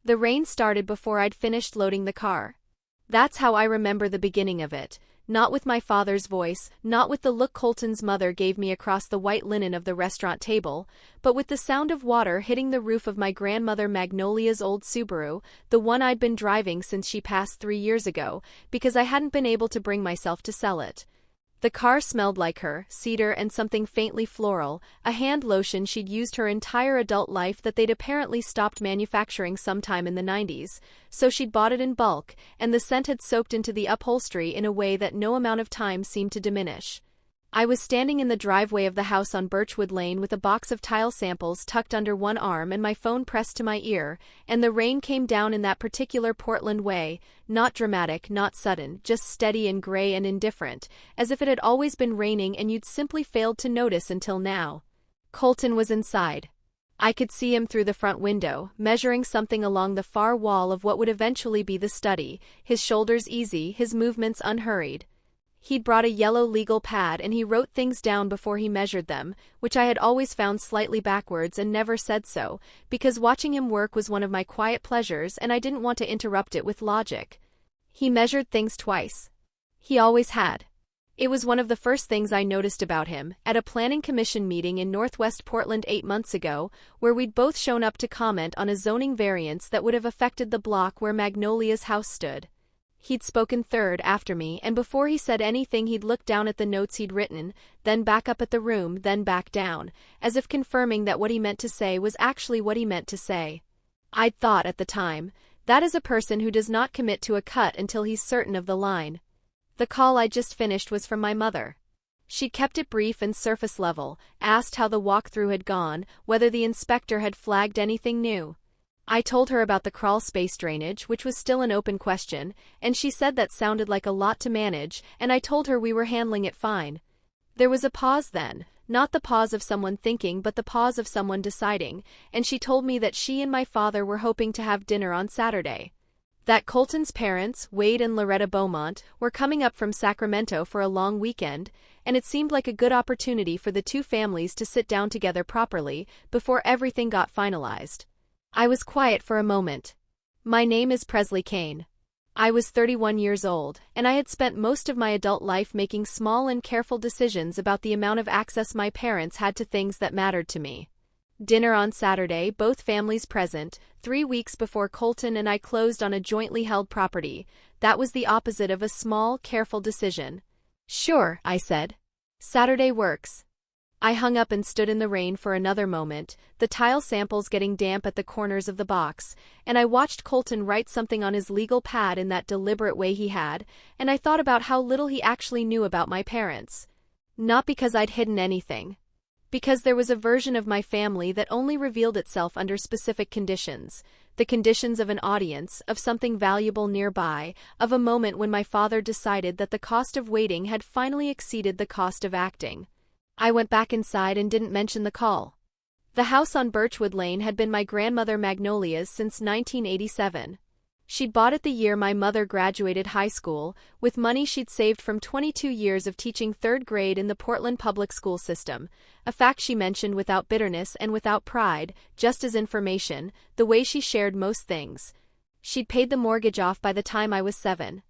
The rain started before I'd finished loading the car. That's how I remember the beginning of it, not with my father's voice, not with the look Colton's mother gave me across the white linen of the restaurant table, but with the sound of water hitting the roof of my grandmother Magnolia's old Subaru, the one I'd been driving since she passed 3 years ago, because I hadn't been able to bring myself to sell it. The car smelled like her, cedar and something faintly floral, a hand lotion she'd used her entire adult life that they'd apparently stopped manufacturing sometime in the 90s, so she'd bought it in bulk, and the scent had soaked into the upholstery in a way that no amount of time seemed to diminish. I was standing in the driveway of the house on Birchwood Lane with a box of tile samples tucked under one arm and my phone pressed to my ear, and the rain came down in that particular Portland way, not dramatic, not sudden, just steady and gray and indifferent, as if it had always been raining and you'd simply failed to notice until now. Colton was inside. I could see him through the front window, measuring something along the far wall of what would eventually be the study, his shoulders easy, his movements unhurried. He'd brought a yellow legal pad and he wrote things down before he measured them, which I had always found slightly backwards and never said so, because watching him work was one of my quiet pleasures and I didn't want to interrupt it with logic. He measured things twice. He always had. It was one of the first things I noticed about him, at a planning commission meeting in Northwest Portland 8 months ago, where we'd both shown up to comment on a zoning variance that would have affected the block where Magnolia's house stood. He'd spoken third after me, and before he said anything he'd looked down at the notes he'd written, then back up at the room, then back down, as if confirming that what he meant to say was actually what he meant to say. I'd thought at the time, that is a person who does not commit to a cut until he's certain of the line. The call I'd just finished was from my mother. She'd kept it brief and surface level, asked how the walkthrough had gone, whether the inspector had flagged anything new. I told her about the crawl space drainage, which was still an open question, and she said that sounded like a lot to manage, and I told her we were handling it fine. There was a pause then, not the pause of someone thinking but the pause of someone deciding, and she told me that she and my father were hoping to have dinner on Saturday. That Colton's parents, Wade and Loretta Beaumont, were coming up from Sacramento for a long weekend, and it seemed like a good opportunity for the two families to sit down together properly before everything got finalized. I was quiet for a moment. My name is Presley Kane. I was 31 years old, and I had spent most of my adult life making small and careful decisions about the amount of access my parents had to things that mattered to me. Dinner on Saturday, both families present, 3 weeks before Colton and I closed on a jointly held property. That was the opposite of a small, careful decision. Sure, I said. Saturday works. I hung up and stood in the rain for another moment, the tile samples getting damp at the corners of the box, and I watched Colton write something on his legal pad in that deliberate way he had, and I thought about how little he actually knew about my parents. Not because I'd hidden anything. Because there was a version of my family that only revealed itself under specific conditions, the conditions of an audience, of something valuable nearby, of a moment when my father decided that the cost of waiting had finally exceeded the cost of acting. I went back inside and didn't mention the call. The house on Birchwood Lane had been my grandmother Magnolia's since 1987. She'd bought it the year my mother graduated high school, with money she'd saved from 22 years of teaching 3rd grade in the Portland public school system, a fact she mentioned without bitterness and without pride, just as information, the way she shared most things. She'd paid the mortgage off by the time I was 7.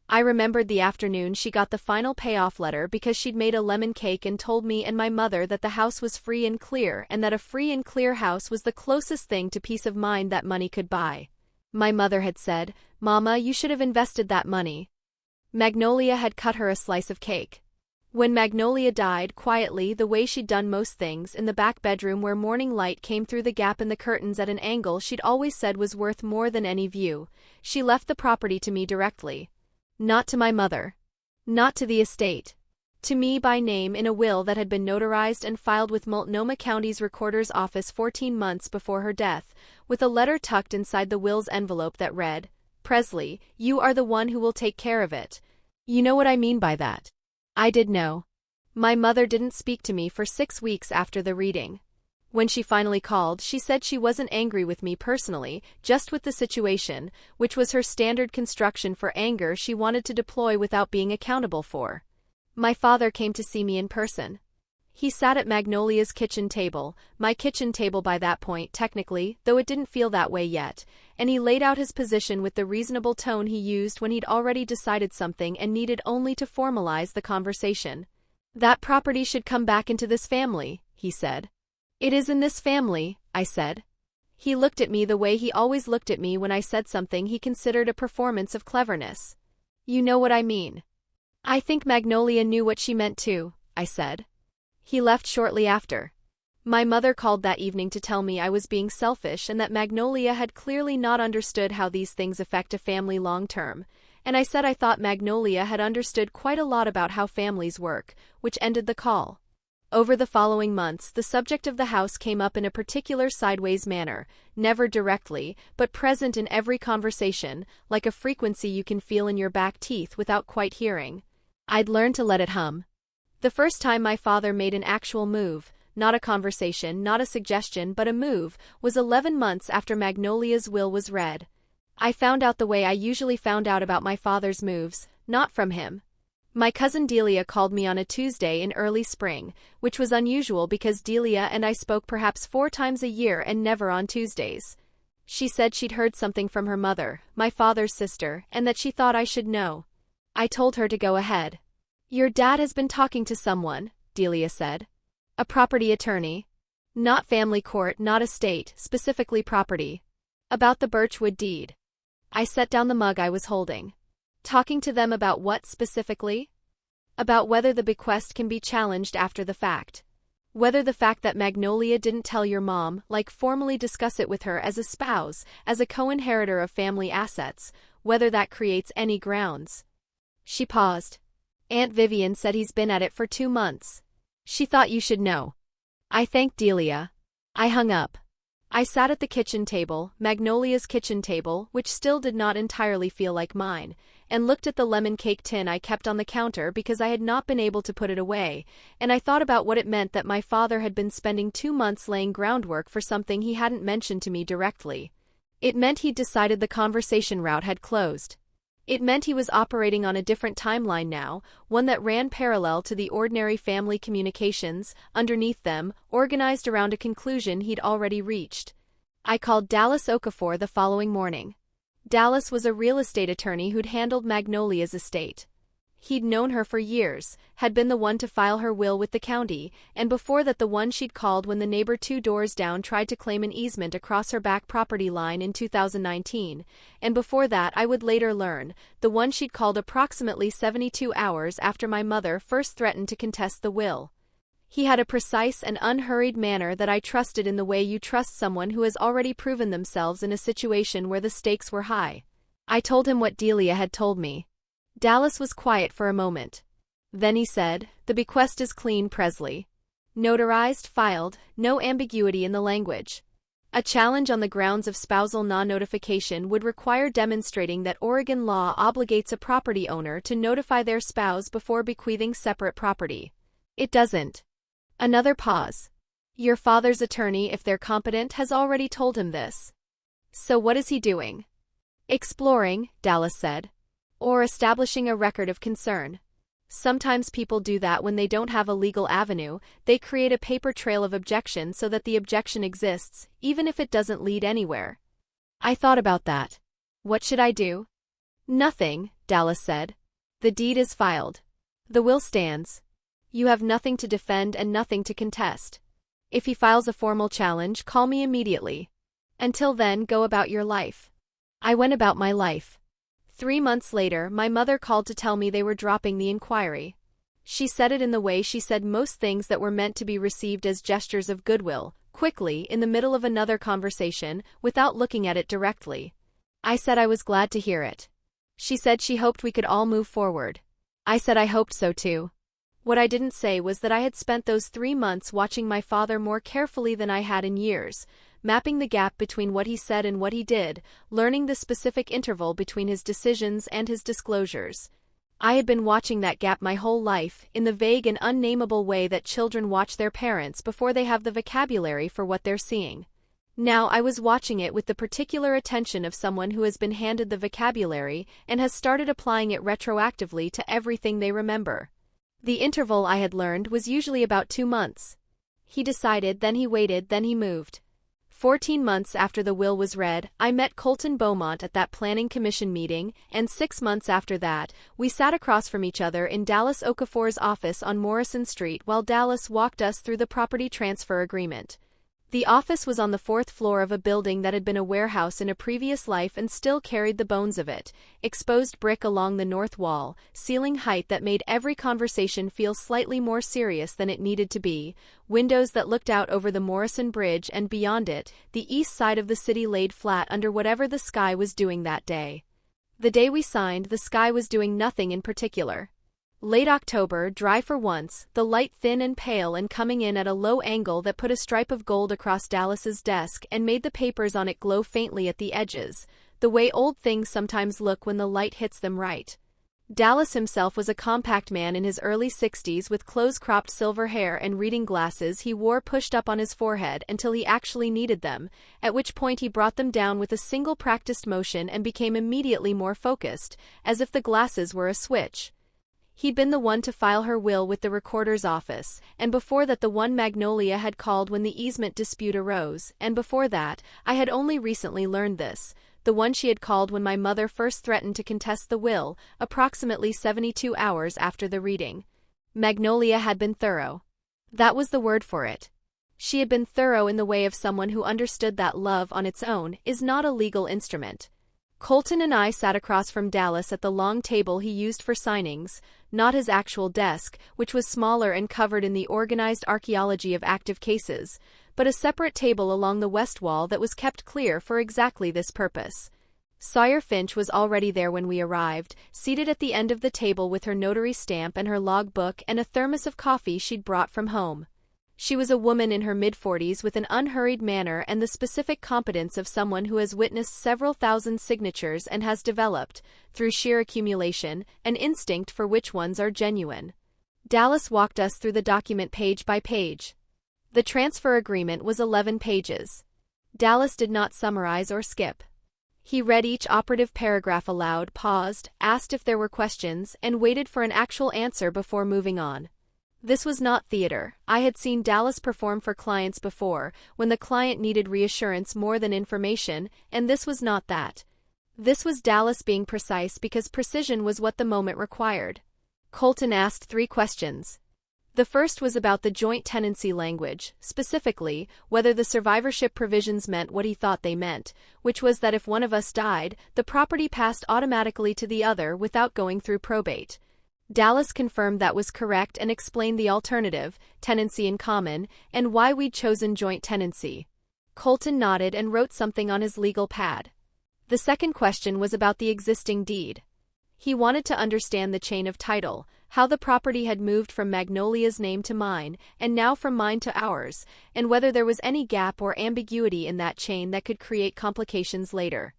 I remembered the afternoon she got the final payoff letter because she'd made a lemon cake and told me and my mother that the house was free and clear and that a free and clear house was the closest thing to peace of mind that money could buy. My mother had said, "Mama, you should have invested that money." Magnolia had cut her a slice of cake. When Magnolia died, quietly, the way she'd done most things, in the back bedroom where morning light came through the gap in the curtains at an angle she'd always said was worth more than any view, she left the property to me directly. Not to my mother. Not to the estate. To me by name in a will that had been notarized and filed with Multnomah County's recorder's office 14 months before her death, with a letter tucked inside the will's envelope that read, "Presley, you are the one who will take care of it." You know what I mean by that. I did know. My mother didn't speak to me for 6 weeks after the reading. When she finally called, she said she wasn't angry with me personally, just with the situation, which was her standard construction for anger she wanted to deploy without being accountable for. My father came to see me in person. He sat at Magnolia's kitchen table, my kitchen table by that point technically, though it didn't feel that way yet, and he laid out his position with the reasonable tone he used when he'd already decided something and needed only to formalize the conversation. "That property should come back into this family," he said. "It is in this family," I said. He looked at me the way he always looked at me when I said something he considered a performance of cleverness. "You know what I mean." "I think Magnolia knew what she meant too," I said. He left shortly after. My mother called that evening to tell me I was being selfish and that Magnolia had clearly not understood how these things affect a family long term, and I said I thought Magnolia had understood quite a lot about how families work, which ended the call. Over the following months, the subject of the house came up in a particular sideways manner, never directly, but present in every conversation, like a frequency you can feel in your back teeth without quite hearing. I'd learned to let it hum. The first time my father made an actual move, not a conversation, not a suggestion, but a move, was 11 months after Magnolia's will was read. I found out the way I usually found out about my father's moves, not from him. My cousin Delia called me on a Tuesday in early spring, which was unusual because Delia and I spoke perhaps 4 times a year and never on Tuesdays. She said she'd heard something from her mother, my father's sister, and that she thought I should know. I told her to go ahead. "Your dad has been talking to someone," Delia said. "A property attorney. Not family court, not estate, specifically property. About the Birchwood deed." I set down the mug I was holding. "Talking to them about what specifically?" "About whether the bequest can be challenged after the fact. Whether the fact that Magnolia didn't tell your mom, like formally discuss it with her as a spouse, as a co-inheritor of family assets, whether that creates any grounds." She paused. "Aunt Vivian said he's been at it for 2 months. She thought you should know." I thanked Delia. I hung up. I sat at the kitchen table, Magnolia's kitchen table, which still did not entirely feel like mine, and looked at the lemon cake tin I kept on the counter because I had not been able to put it away, and I thought about what it meant that my father had been spending 2 months laying groundwork for something he hadn't mentioned to me directly. It meant he'd decided the conversation route had closed. It meant he was operating on a different timeline now, one that ran parallel to the ordinary family communications, underneath them, organized around a conclusion he'd already reached. I called Dallas Okafor the following morning. Dallas was a real estate attorney who'd handled Magnolia's estate. He'd known her for years, had been the one to file her will with the county, and before that the one she'd called when the neighbor 2 doors down tried to claim an easement across her back property line in 2019, and before that I would later learn, the one she'd called approximately 72 hours after my mother first threatened to contest the will. He had a precise and unhurried manner that I trusted in the way you trust someone who has already proven themselves in a situation where the stakes were high. I told him what Delia had told me. Dallas was quiet for a moment. Then he said, "The bequest is clean, Presley. Notarized, filed, no ambiguity in the language. A challenge on the grounds of spousal non-notification would require demonstrating that Oregon law obligates a property owner to notify their spouse before bequeathing separate property. It doesn't." Another pause. "Your father's attorney, if they're competent, has already told him this. So what is he doing?" "Exploring," Dallas said. "Or establishing a record of concern. Sometimes people do that when they don't have a legal avenue, they create a paper trail of objection so that the objection exists, even if it doesn't lead anywhere." I thought about that. What should I do? "Nothing," Dallas said. "The deed is filed. The will stands. You have nothing to defend and nothing to contest. If he files a formal challenge, call me immediately. Until then, go about your life." I went about my life. 3 months later, my mother called to tell me they were dropping the inquiry. She said it in the way she said most things that were meant to be received as gestures of goodwill, quickly, in the middle of another conversation, without looking at it directly. I said I was glad to hear it. She said she hoped we could all move forward. I said I hoped so too. What I didn't say was that I had spent those 3 months watching my father more carefully than I had in years, mapping the gap between what he said and what he did, learning the specific interval between his decisions and his disclosures. I had been watching that gap my whole life, in the vague and unnameable way that children watch their parents before they have the vocabulary for what they're seeing. Now I was watching it with the particular attention of someone who has been handed the vocabulary and has started applying it retroactively to everything they remember. The interval I had learned was usually about 2 months. He decided, then he waited, then he moved. 14 months after the will was read, I met Colton Beaumont at that planning commission meeting, and 6 months after that, we sat across from each other in Dallas Okafor's office on Morrison Street while Dallas walked us through the property transfer agreement. The office was on the 4th floor of a building that had been a warehouse in a previous life and still carried the bones of it, exposed brick along the north wall, ceiling height that made every conversation feel slightly more serious than it needed to be, windows that looked out over the Morrison Bridge and beyond it, the east side of the city laid flat under whatever the sky was doing that day. The day we signed, the sky was doing nothing in particular. Late October, dry for once, the light thin and pale and coming in at a low angle that put a stripe of gold across Dallas's desk and made the papers on it glow faintly at the edges, the way old things sometimes look when the light hits them right. Dallas himself was a compact man in his early 60s with close-cropped silver hair and reading glasses he wore pushed up on his forehead until he actually needed them, at which point he brought them down with a single practiced motion and became immediately more focused, as if the glasses were a switch. He'd been the one to file her will with the recorder's office, and before that the one Magnolia had called when the easement dispute arose, and before that, I had only recently learned this, the one she had called when my mother first threatened to contest the will, approximately 72 hours after the reading. Magnolia had been thorough. That was the word for it. She had been thorough in the way of someone who understood that love on its own is not a legal instrument. Colton and I sat across from Dallas at the long table he used for signings, not his actual desk, which was smaller and covered in the organized archaeology of active cases, but a separate table along the west wall that was kept clear for exactly this purpose. Sawyer Finch was already there when we arrived, seated at the end of the table with her notary stamp and her log book and a thermos of coffee she'd brought from home. She was a woman in her mid-40s with an unhurried manner and the specific competence of someone who has witnessed several thousand signatures and has developed, through sheer accumulation, an instinct for which ones are genuine. Dallas walked us through the document page by page. The transfer agreement was 11 pages. Dallas did not summarize or skip. He read each operative paragraph aloud, paused, asked if there were questions, and waited for an actual answer before moving on. This was not theater. I had seen Dallas perform for clients before, when the client needed reassurance more than information, and this was not that. This was Dallas being precise because precision was what the moment required. Colton asked 3 questions. The first was about the joint tenancy language, specifically, whether the survivorship provisions meant what he thought they meant, which was that if one of us died, the property passed automatically to the other without going through probate. Dallas confirmed that was correct and explained the alternative, tenancy in common, and why we'd chosen joint tenancy. Colton nodded and wrote something on his legal pad. The second question was about the existing deed. He wanted to understand the chain of title, how the property had moved from Magnolia's name to mine, and now from mine to ours, and whether there was any gap or ambiguity in that chain that could create complications later.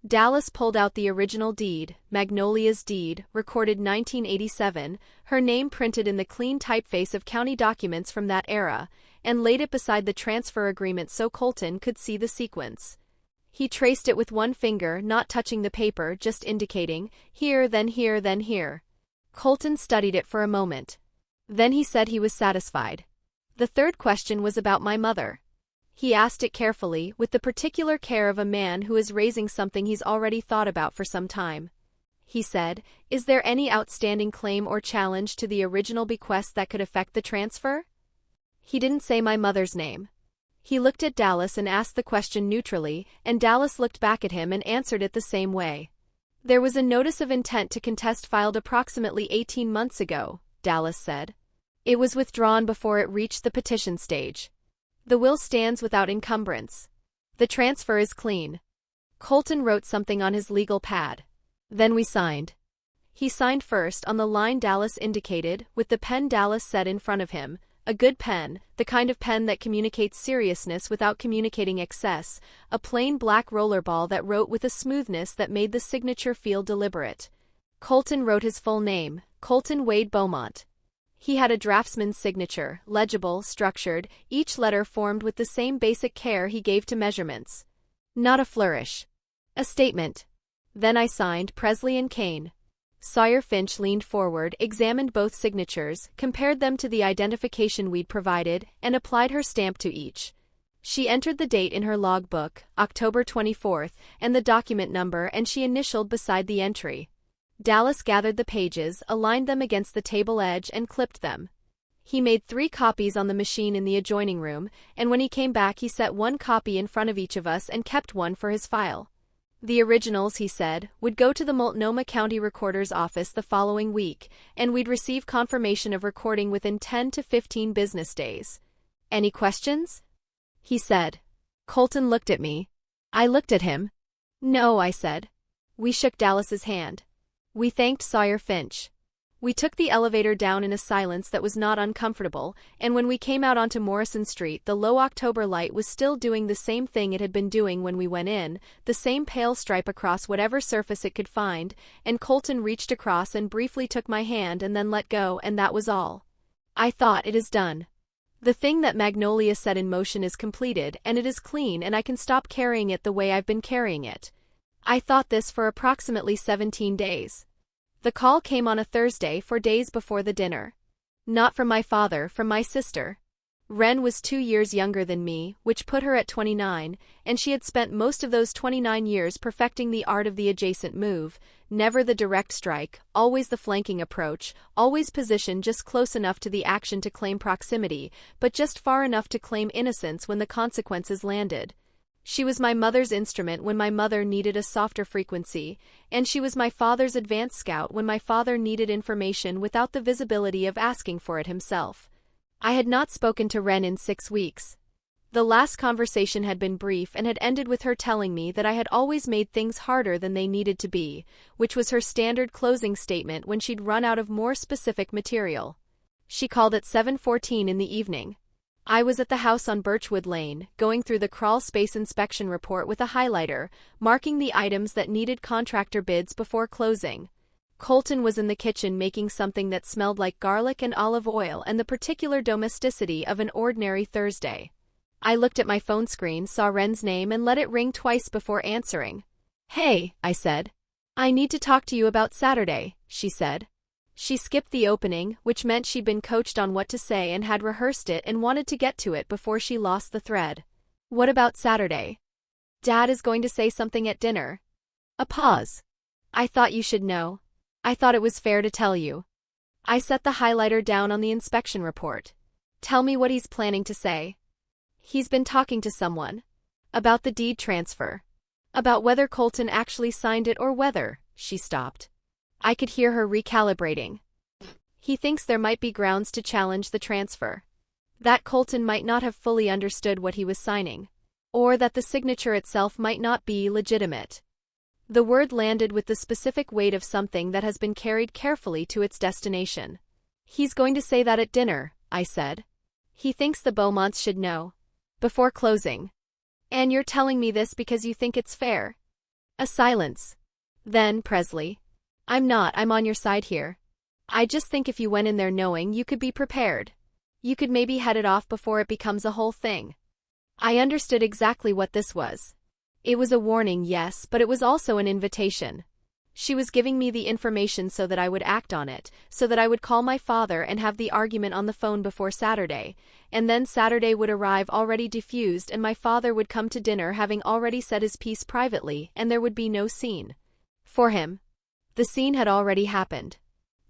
Dallas pulled out the original deed, Magnolia's deed, recorded 1987, her name printed in the clean typeface of county documents from that era, and laid it beside the transfer agreement so Colton could see the sequence. He traced it with one finger, not touching the paper, just indicating, here, then here, then here. Colton studied it for a moment. Then he said he was satisfied. The third question was about my mother. He asked it carefully, with the particular care of a man who is raising something he's already thought about for some time. He said, "Is there any outstanding claim or challenge to the original bequest that could affect the transfer?" He didn't say my mother's name. He looked at Dallas and asked the question neutrally, and Dallas looked back at him and answered it the same way. "There was a notice of intent to contest filed approximately 18 months ago," Dallas said. "It was withdrawn before it reached the petition stage. The will stands without encumbrance. The transfer is clean." Colton wrote something on his legal pad. Then we signed. He signed first on the line Dallas indicated, with the pen Dallas set in front of him, a good pen, the kind of pen that communicates seriousness without communicating excess, a plain black rollerball that wrote with a smoothness that made the signature feel deliberate. Colton wrote his full name, Colton Wade Beaumont. He had a draftsman's signature, legible, structured, each letter formed with the same basic care he gave to measurements. Not a flourish. A statement. Then I signed Presley and Kane. Sawyer Finch leaned forward, examined both signatures, compared them to the identification we'd provided, and applied her stamp to each. She entered the date in her logbook, October 24th, and the document number, and she initialed beside the entry. Dallas gathered the pages, aligned them against the table edge, and clipped them. He made 3 copies on the machine in the adjoining room, and when he came back he set 1 copy in front of each of us and kept one for his file. The originals, he said, would go to the Multnomah County Recorder's office the following week, and we'd receive confirmation of recording within 10 to 15 business days. Any questions? He said. Colton looked at me. I looked at him. No, I said. We shook Dallas's hand. We thanked Sawyer Finch. We took the elevator down in a silence that was not uncomfortable, and when we came out onto Morrison Street, the low October light was still doing the same thing it had been doing when we went in, the same pale stripe across whatever surface it could find, and Colton reached across and briefly took my hand and then let go, and that was all. I thought, it is done. The thing that Magnolia set in motion is completed, and it is clean, and I can stop carrying it the way I've been carrying it. I thought this for approximately 17 days. The call came on a Thursday 4 days before the dinner. Not from my father, from my sister. Wren was 2 years younger than me, which put her at 29, and she had spent most of those 29 years perfecting the art of the adjacent move, never the direct strike, always the flanking approach, always positioned just close enough to the action to claim proximity, but just far enough to claim innocence when the consequences landed. She was my mother's instrument when my mother needed a softer frequency, and she was my father's advance scout when my father needed information without the visibility of asking for it himself. I had not spoken to Wren in 6 weeks. The last conversation had been brief and had ended with her telling me that I had always made things harder than they needed to be, which was her standard closing statement when she'd run out of more specific material. She called at 7:14 in the evening. I was at the house on Birchwood Lane, going through the crawl space inspection report with a highlighter, marking the items that needed contractor bids before closing. Colton was in the kitchen making something that smelled like garlic and olive oil and the particular domesticity of an ordinary Thursday. I looked at my phone screen, saw Wren's name, and let it ring twice before answering. Hey, I said. I need to talk to you about Saturday, she said. She skipped the opening, which meant she'd been coached on what to say and had rehearsed it and wanted to get to it before she lost the thread. What about Saturday? Dad is going to say something at dinner. A pause. I thought you should know. I thought it was fair to tell you. I set the highlighter down on the inspection report. Tell me what he's planning to say. He's been talking to someone. About the deed transfer. About whether Colton actually signed it or whether, she stopped. I could hear her recalibrating. He thinks there might be grounds to challenge the transfer. That Colton might not have fully understood what he was signing. Or that the signature itself might not be legitimate. The word landed with the specific weight of something that has been carried carefully to its destination. He's going to say that at dinner, I said. He thinks the Beaumonts should know. Before closing. And you're telling me this because you think it's fair? A silence. Then, Presley. I'm not, I'm on your side here. I just think if you went in there knowing, you could be prepared. You could maybe head it off before it becomes a whole thing. I understood exactly what this was. It was a warning, yes, but it was also an invitation. She was giving me the information so that I would act on it, so that I would call my father and have the argument on the phone before Saturday, and then Saturday would arrive already diffused and my father would come to dinner having already said his piece privately, and there would be no scene. For him. The scene had already happened.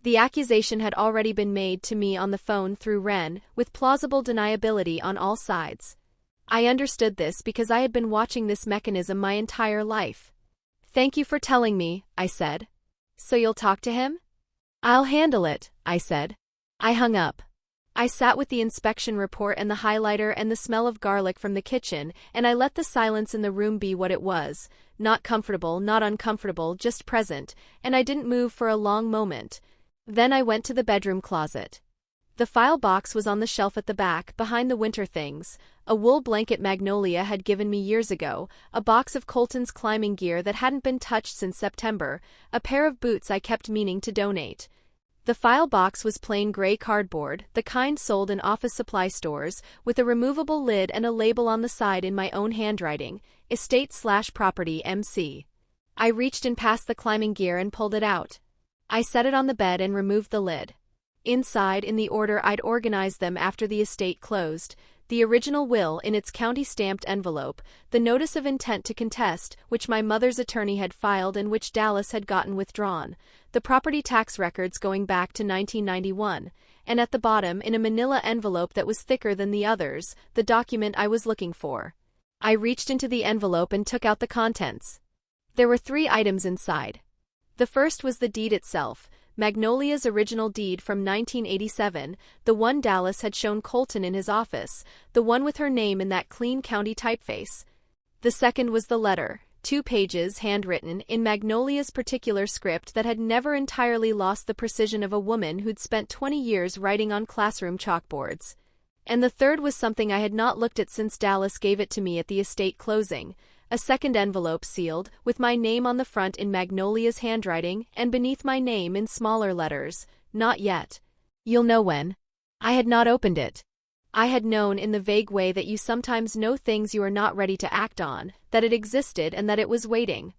The accusation had already been made to me on the phone through Wren, with plausible deniability on all sides. I understood this because I had been watching this mechanism my entire life. Thank you for telling me, I said. So you'll talk to him? I'll handle it, I said. I hung up. I sat with the inspection report and the highlighter and the smell of garlic from the kitchen, and I let the silence in the room be what it was, not comfortable, not uncomfortable, just present, and I didn't move for a long moment. Then I went to the bedroom closet. The file box was on the shelf at the back, behind the winter things, a wool blanket Magnolia had given me years ago, a box of Colton's climbing gear that hadn't been touched since September, a pair of boots I kept meaning to donate. The file box was plain gray cardboard, the kind sold in office supply stores, with a removable lid and a label on the side in my own handwriting, Estate/Property MC. I reached in past the climbing gear and pulled it out. I set it on the bed and removed the lid. Inside, in the order I'd organized them after the estate closed, the original will in its county-stamped envelope, the notice of intent to contest, which my mother's attorney had filed and which Dallas had gotten withdrawn, the property tax records going back to 1991, and at the bottom, in a manila envelope that was thicker than the others, the document I was looking for. I reached into the envelope and took out the contents. There were 3 items inside. The first was the deed itself, Magnolia's original deed from 1987, the one Dallas had shown Colton in his office, the one with her name in that clean county typeface. The second was the letter, 2 pages, handwritten, in Magnolia's particular script that had never entirely lost the precision of a woman who'd spent 20 years writing on classroom chalkboards. And the third was something I had not looked at since Dallas gave it to me at the estate closing. A second envelope sealed, with my name on the front in Magnolia's handwriting, and beneath my name in smaller letters, "Not yet. You'll know when." I had not opened it. I had known in the vague way that you sometimes know things you are not ready to act on, that it existed and that it was waiting.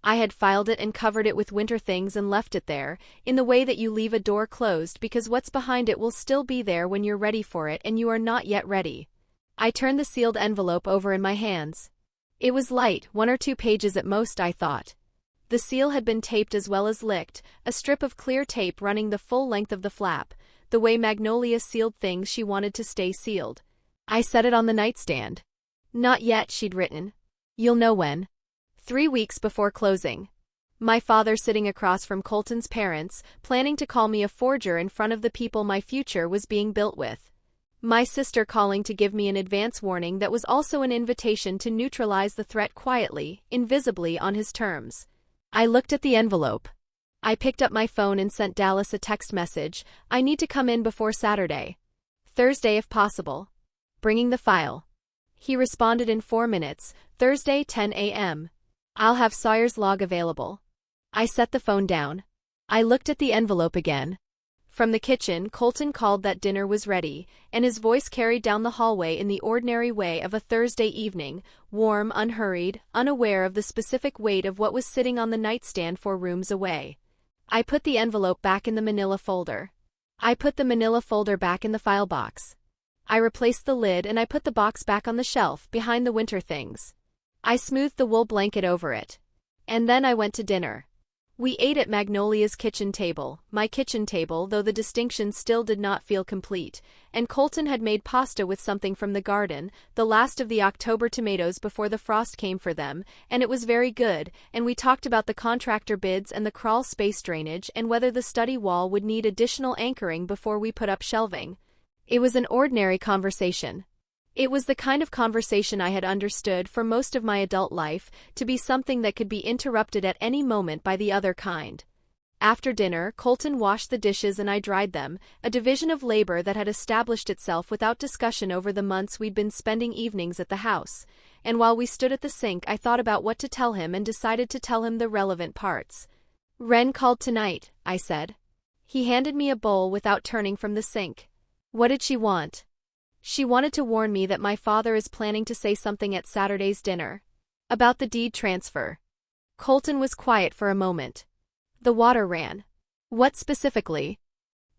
I had filed it and covered it with winter things and left it there, in the way that you leave a door closed because what's behind it will still be there when you're ready for it and you are not yet ready. I turned the sealed envelope over in my hands. It was light, 1 or 2 pages at most, I thought. The seal had been taped as well as licked, a strip of clear tape running the full length of the flap, the way Magnolia sealed things she wanted to stay sealed. I set it on the nightstand. "Not yet," she'd written. "You'll know when." 3 weeks before closing. My father sitting across from Colton's parents, planning to call me a forger in front of the people my future was being built with. My sister calling to give me an advance warning that was also an invitation to neutralize the threat quietly, invisibly on his terms. I looked at the envelope. I picked up my phone and sent Dallas a text message. "I need to come in before Saturday. Thursday if possible. Bringing the file." He responded in 4 minutes, "Thursday 10 a.m. I'll have Sawyer's log available." I set the phone down. I looked at the envelope again. From the kitchen, Colton called that dinner was ready, and his voice carried down the hallway in the ordinary way of a Thursday evening, warm, unhurried, unaware of the specific weight of what was sitting on the nightstand 4 rooms away. I put the envelope back in the manila folder. I put the manila folder back in the file box. I replaced the lid and I put the box back on the shelf behind the winter things. I smoothed the wool blanket over it. And then I went to dinner. We ate at Magnolia's kitchen table, my kitchen table, though the distinction still did not feel complete, and Colton had made pasta with something from the garden, the last of the October tomatoes before the frost came for them, and it was very good, and we talked about the contractor bids and the crawl space drainage and whether the study wall would need additional anchoring before we put up shelving. It was an ordinary conversation. It was the kind of conversation I had understood for most of my adult life to be something that could be interrupted at any moment by the other kind. After dinner, Colton washed the dishes and I dried them, a division of labor that had established itself without discussion over the months we'd been spending evenings at the house, and while we stood at the sink I thought about what to tell him and decided to tell him the relevant parts. "Wren called tonight," I said. He handed me a bowl without turning from the sink. "What did she want?" "She wanted to warn me that my father is planning to say something at Saturday's dinner. About the deed transfer." Colton was quiet for a moment. The water ran. "What specifically?"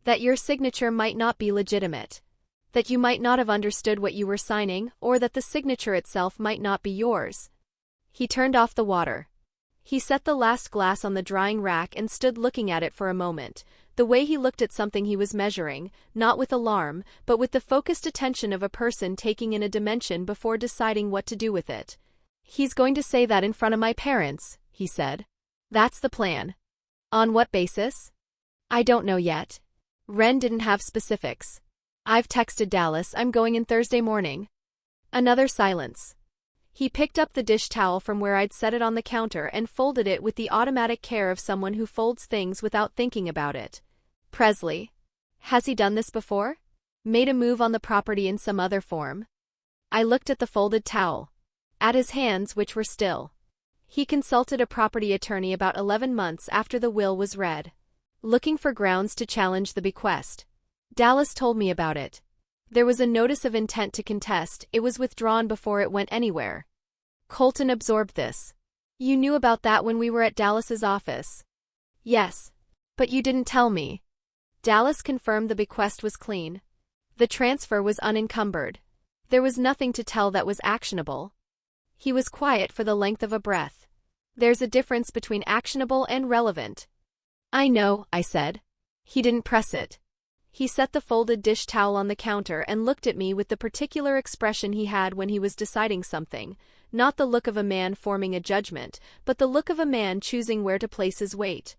"That your signature might not be legitimate. That you might not have understood what you were signing, or that the signature itself might not be yours." He turned off the water. He set the last glass on the drying rack and stood looking at it for a moment, the way he looked at something he was measuring, not with alarm, but with the focused attention of a person taking in a dimension before deciding what to do with it. "He's going to say that in front of my parents," he said. "That's the plan." "On what basis?" "I don't know yet." Wren didn't have specifics. "I've texted Dallas I'm going in Thursday morning." Another silence. He picked up the dish towel from where I'd set it on the counter and folded it with the automatic care of someone who folds things without thinking about it. "Presley. Has he done this before? Made a move on the property in some other form?" I looked at the folded towel. At his hands, which were still. "He consulted a property attorney about 11 months after the will was read. Looking for grounds to challenge the bequest. Dallas told me about it. There was a notice of intent to contest, it was withdrawn before it went anywhere." Colton absorbed this. "You knew about that when we were at Dallas's office?" "Yes. But you didn't tell me." Dallas confirmed the bequest was clean. The transfer was unencumbered. There was nothing to tell that was actionable. He was quiet for the length of a breath. There's a difference between actionable and relevant. I know, I said. He didn't press it. He set the folded dish towel on the counter and looked at me with the particular expression he had when he was deciding something, not the look of a man forming a judgment, but the look of a man choosing where to place his weight.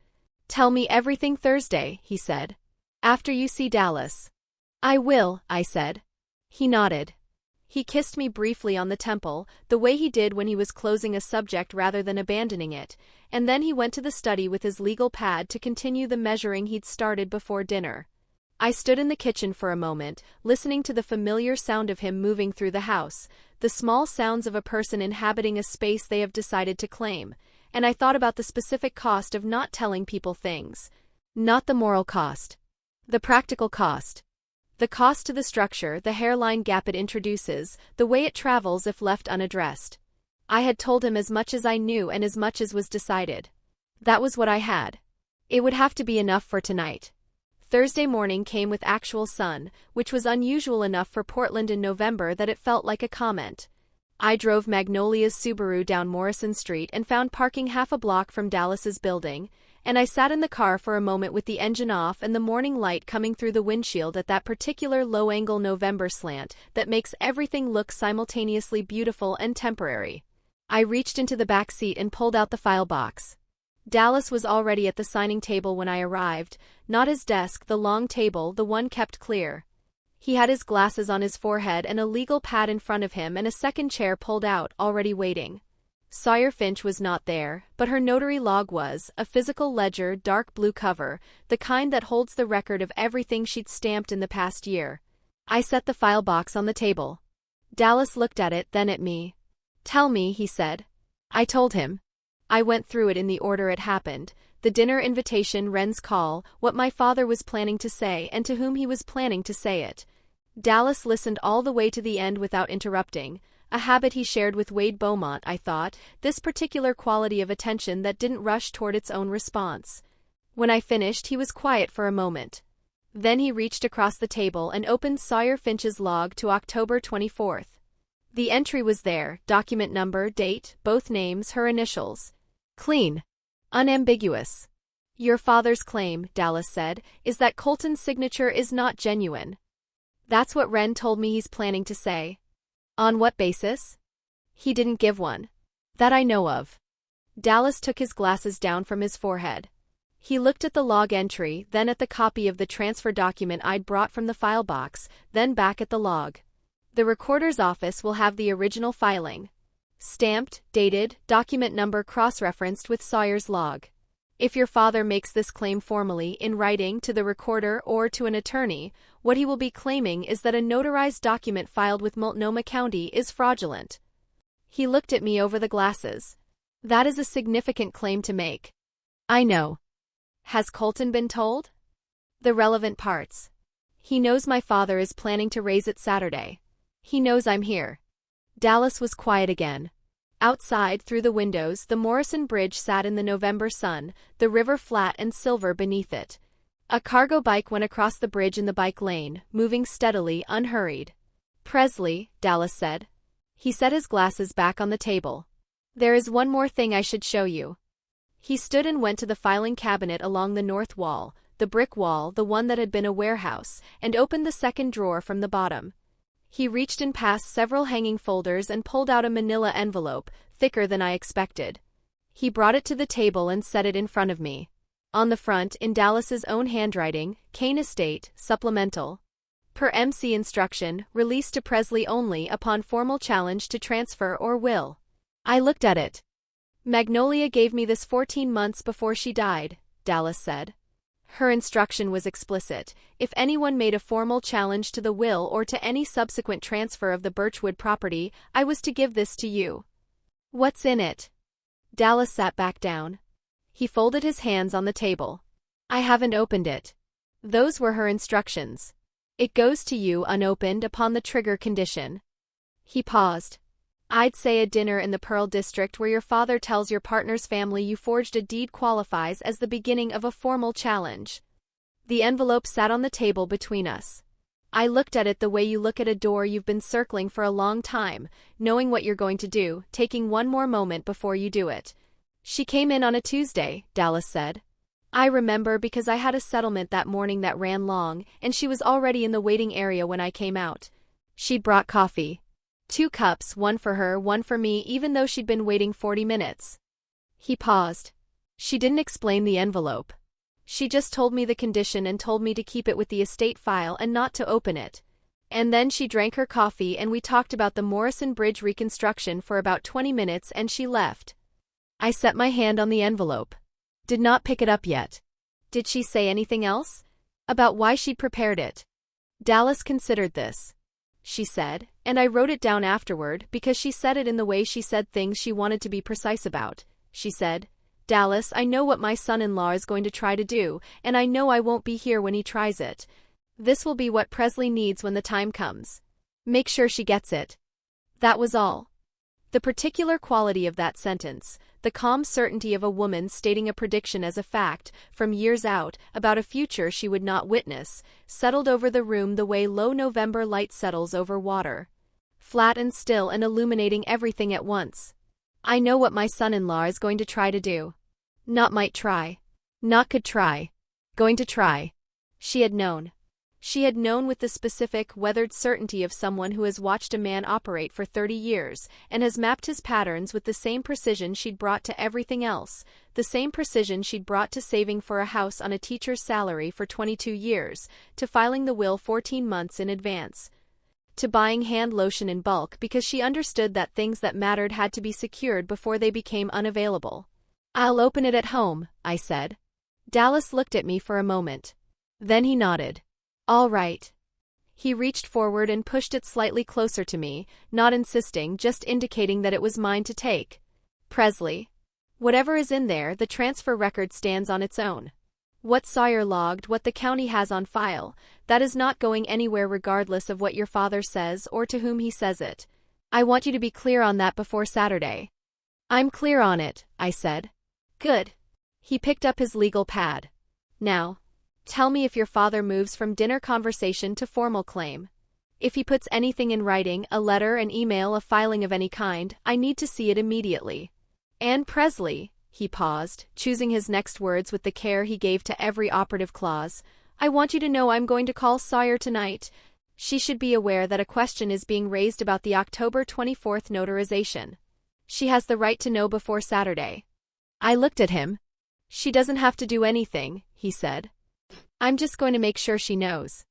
Tell me everything Thursday, he said. After you see Dallas. I will, I said. He nodded. He kissed me briefly on the temple, the way he did when he was closing a subject rather than abandoning it, and then he went to the study with his legal pad to continue the measuring he'd started before dinner. I stood in the kitchen for a moment, listening to the familiar sound of him moving through the house, the small sounds of a person inhabiting a space they have decided to claim, and I thought about the specific cost of not telling people things. Not the moral cost. The practical cost. The cost to the structure, the hairline gap it introduces, the way it travels if left unaddressed. I had told him as much as I knew and as much as was decided. That was what I had. It would have to be enough for tonight. Thursday morning came with actual sun, which was unusual enough for Portland in November that it felt like a comment. I drove Magnolia's Subaru down Morrison Street and found parking half a block from Dallas's building, and I sat in the car for a moment with the engine off and the morning light coming through the windshield at that particular low-angle November slant that makes everything look simultaneously beautiful and temporary. I reached into the back seat and pulled out the file box. Dallas was already at the signing table when I arrived, not his desk, the long table, the one kept clear. He had his glasses on his forehead and a legal pad in front of him and a second chair pulled out, already waiting. Sawyer Finch was not there, but her notary log was, a physical ledger, dark blue cover, the kind that holds the record of everything she'd stamped in the past year. I set the file box on the table. Dallas looked at it, then at me. Tell me, he said. I told him. I went through it in the order it happened, the dinner invitation, Wren's call, what my father was planning to say and to whom he was planning to say it. Dallas listened all the way to the end without interrupting, a habit he shared with Wade Beaumont, I thought, this particular quality of attention that didn't rush toward its own response. When I finished, he was quiet for a moment. Then he reached across the table and opened Sawyer Finch's log to October 24th. The entry was there, document number, date, both names, her initials. Clean. Unambiguous. Your father's claim, Dallas said, is that Colton's signature is not genuine. That's what Wren told me he's planning to say. On what basis? He didn't give one. That I know of. Dallas took his glasses down from his forehead. He looked at the log entry, then at the copy of the transfer document I'd brought from the file box, then back at the log. The recorder's office will have the original filing. Stamped, dated, document number cross-referenced with Sawyer's log. If your father makes this claim formally, in writing, to the recorder or to an attorney, what he will be claiming is that a notarized document filed with Multnomah County is fraudulent. He looked at me over the glasses. That is a significant claim to make. I know. Has Colton been told? The relevant parts. He knows my father is planning to raise it Saturday. He knows I'm here. Dallas was quiet again. Outside, through the windows, the Morrison Bridge sat in the November sun, the river flat and silver beneath it. A cargo bike went across the bridge in the bike lane, moving steadily, unhurried. Presley, Dallas said. He set his glasses back on the table. There is one more thing I should show you. He stood and went to the filing cabinet along the north wall, the brick wall, the one that had been a warehouse, and opened the second drawer from the bottom. He reached in past several hanging folders and pulled out a manila envelope, thicker than I expected. He brought it to the table and set it in front of me. On the front, in Dallas's own handwriting, Kane Estate, supplemental. Per MC instruction, released to Presley only upon formal challenge to transfer or will. I looked at it. Magnolia gave me this 14 months before she died, Dallas said. Her instruction was explicit. If anyone made a formal challenge to the will or to any subsequent transfer of the Birchwood property, I was to give this to you. What's in it? Dallas sat back down. He folded his hands on the table. I haven't opened it. Those were her instructions. It goes to you unopened upon the trigger condition. He paused. I'd say a dinner in the Pearl District where your father tells your partner's family you forged a deed qualifies as the beginning of a formal challenge. The envelope sat on the table between us. I looked at it the way you look at a door you've been circling for a long time, knowing what you're going to do, taking one more moment before you do it. She came in on a Tuesday, Dallas said. I remember because I had a settlement that morning that ran long, and she was already in the waiting area when I came out. She'd brought coffee. 2 cups, one for her, one for me, even though she'd been waiting 40 minutes. He paused. She didn't explain the envelope. She just told me the condition and told me to keep it with the estate file and not to open it. And then she drank her coffee and we talked about the Morrison Bridge reconstruction for about 20 minutes and she left. I set my hand on the envelope. Did not pick it up yet. Did she say anything else? About why she'd prepared it? Dallas considered this. She said, and I wrote it down afterward because she said it in the way she said things she wanted to be precise about. She said, Dallas, I know what my son-in-law is going to try to do, and I know I won't be here when he tries it. This will be what Presley needs when the time comes. Make sure she gets it. That was all. The particular quality of that sentence, the calm certainty of a woman stating a prediction as a fact, from years out, about a future she would not witness, settled over the room the way low November light settles over water. Flat and still and illuminating everything at once. I know what my son-in-law is going to try to do. Not might try. Not could try. Going to try. She had known. She had known with the specific, weathered certainty of someone who has watched a man operate for 30 years, and has mapped his patterns with the same precision she'd brought to everything else, the same precision she'd brought to saving for a house on a teacher's salary for 22 years, to filing the will 14 months in advance, to buying hand lotion in bulk because she understood that things that mattered had to be secured before they became unavailable. I'll open it at home, I said. Dallas looked at me for a moment. Then he nodded. All right. He reached forward and pushed it slightly closer to me, not insisting, just indicating that it was mine to take. Presley. Whatever is in there, the transfer record stands on its own. What Sawyer logged, what the county has on file, that is not going anywhere regardless of what your father says or to whom he says it. I want you to be clear on that before Saturday. I'm clear on it, I said. Good. He picked up his legal pad. Now, tell me if your father moves from dinner conversation to formal claim. If he puts anything in writing, a letter, an email, a filing of any kind, I need to see it immediately. Anne Presley, he paused, choosing his next words with the care he gave to every operative clause, I want you to know I'm going to call Sawyer tonight. She should be aware that a question is being raised about the October 24th notarization. She has the right to know before Saturday. I looked at him. She doesn't have to do anything, he said. I'm just going to make sure she knows.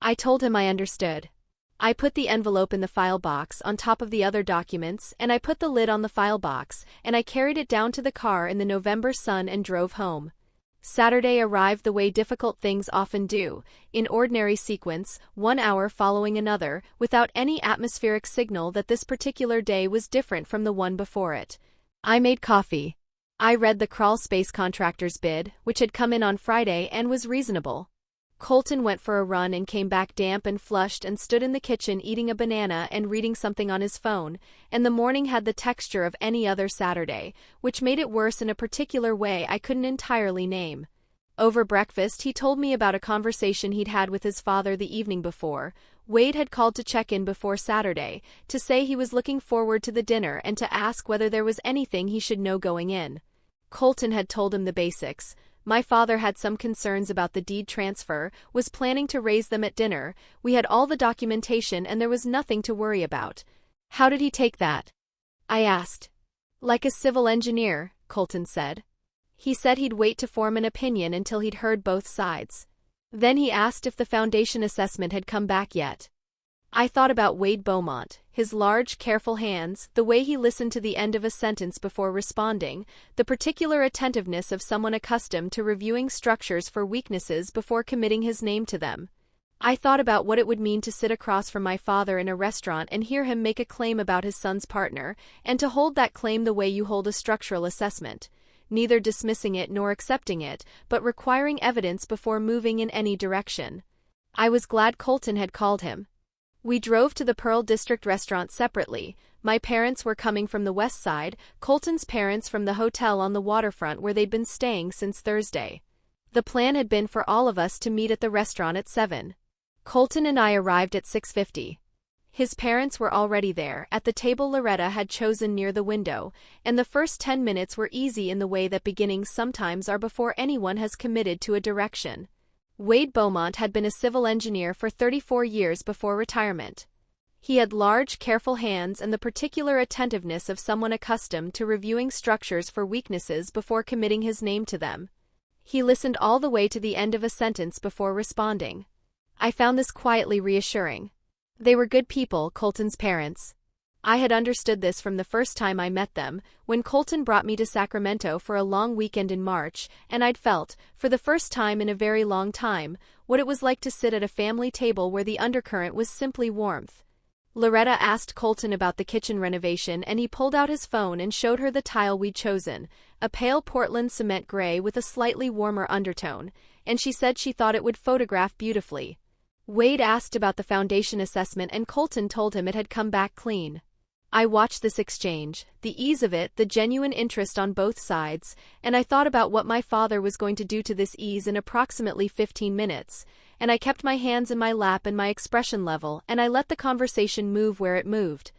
I told him I understood. I put the envelope in the file box on top of the other documents, and I put the lid on the file box, and I carried it down to the car in the November sun and drove home. Saturday arrived the way difficult things often do, in ordinary sequence, 1 hour following another, without any atmospheric signal that this particular day was different from the one before it. I made coffee. I read the crawl space contractor's bid, which had come in on Friday and was reasonable. Colton went for a run and came back damp and flushed and stood in the kitchen eating a banana and reading something on his phone, and the morning had the texture of any other Saturday, which made it worse in a particular way I couldn't entirely name. Over breakfast he told me about a conversation he'd had with his father the evening before. Wade had called to check in before Saturday, to say he was looking forward to the dinner and to ask whether there was anything he should know going in. Colton had told him the basics. My father had some concerns about the deed transfer, was planning to raise them at dinner, we had all the documentation and there was nothing to worry about. How did he take that? I asked. Like a civil engineer, Colton said. He said he'd wait to form an opinion until he'd heard both sides. Then he asked if the foundation assessment had come back yet. I thought about Wade Beaumont, his large, careful hands, the way he listened to the end of a sentence before responding, the particular attentiveness of someone accustomed to reviewing structures for weaknesses before committing his name to them. I thought about what it would mean to sit across from my father in a restaurant and hear him make a claim about his son's partner, and to hold that claim the way you hold a structural assessment, neither dismissing it nor accepting it, but requiring evidence before moving in any direction. I was glad Colton had called him. We drove to the Pearl District restaurant separately. My parents were coming from the west side, Colton's parents from the hotel on the waterfront where they'd been staying since Thursday. The plan had been for all of us to meet at the restaurant at 7. Colton and I arrived at 6:50. His parents were already there, at the table Loretta had chosen near the window, and the first 10 minutes were easy in the way that beginnings sometimes are before anyone has committed to a direction. Wade Beaumont had been a civil engineer for 34 years before retirement. He had large, careful hands and the particular attentiveness of someone accustomed to reviewing structures for weaknesses before committing his name to them. He listened all the way to the end of a sentence before responding. I found this quietly reassuring. They were good people, Colton's parents. I had understood this from the first time I met them, when Colton brought me to Sacramento for a long weekend in March, and I'd felt, for the first time in a very long time, what it was like to sit at a family table where the undercurrent was simply warmth. Loretta asked Colton about the kitchen renovation, and he pulled out his phone and showed her the tile we'd chosen, a pale Portland cement gray with a slightly warmer undertone, and she said she thought it would photograph beautifully. Wade asked about the foundation assessment and Colton told him it had come back clean. I watched this exchange, the ease of it, the genuine interest on both sides, and I thought about what my father was going to do to this ease in approximately 15 minutes, and I kept my hands in my lap and my expression level, and I let the conversation move where it moved.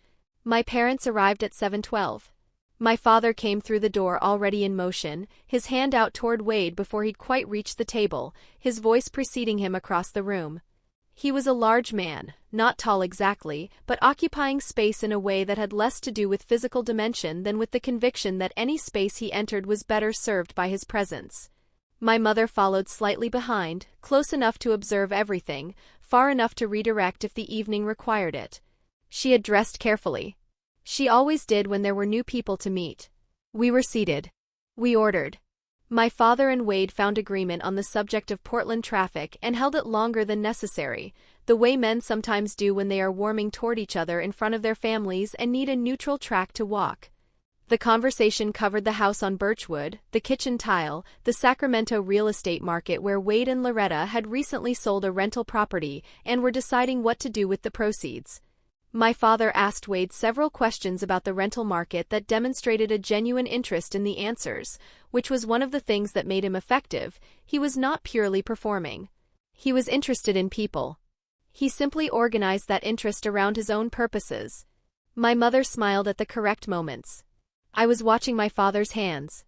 My parents arrived at 7:12. My father came through the door already in motion, his hand out toward Wade before he'd quite reached the table, his voice preceding him across the room. He was a large man, not tall exactly, but occupying space in a way that had less to do with physical dimension than with the conviction that any space he entered was better served by his presence. My mother followed slightly behind, close enough to observe everything, far enough to redirect if the evening required it. She had dressed carefully. She always did when there were new people to meet. We were seated. We ordered. My father and Wade found agreement on the subject of Portland traffic and held it longer than necessary, the way men sometimes do when they are warming toward each other in front of their families and need a neutral track to walk. The conversation covered the house on Birchwood, the kitchen tile, the Sacramento real estate market where Wade and Loretta had recently sold a rental property and were deciding what to do with the proceeds. My father asked Wade several questions about the rental market that demonstrated a genuine interest in the answers, which was one of the things that made him effective. He was not purely performing. He was interested in people. He simply organized that interest around his own purposes. My mother smiled at the correct moments. I was watching my father's hands.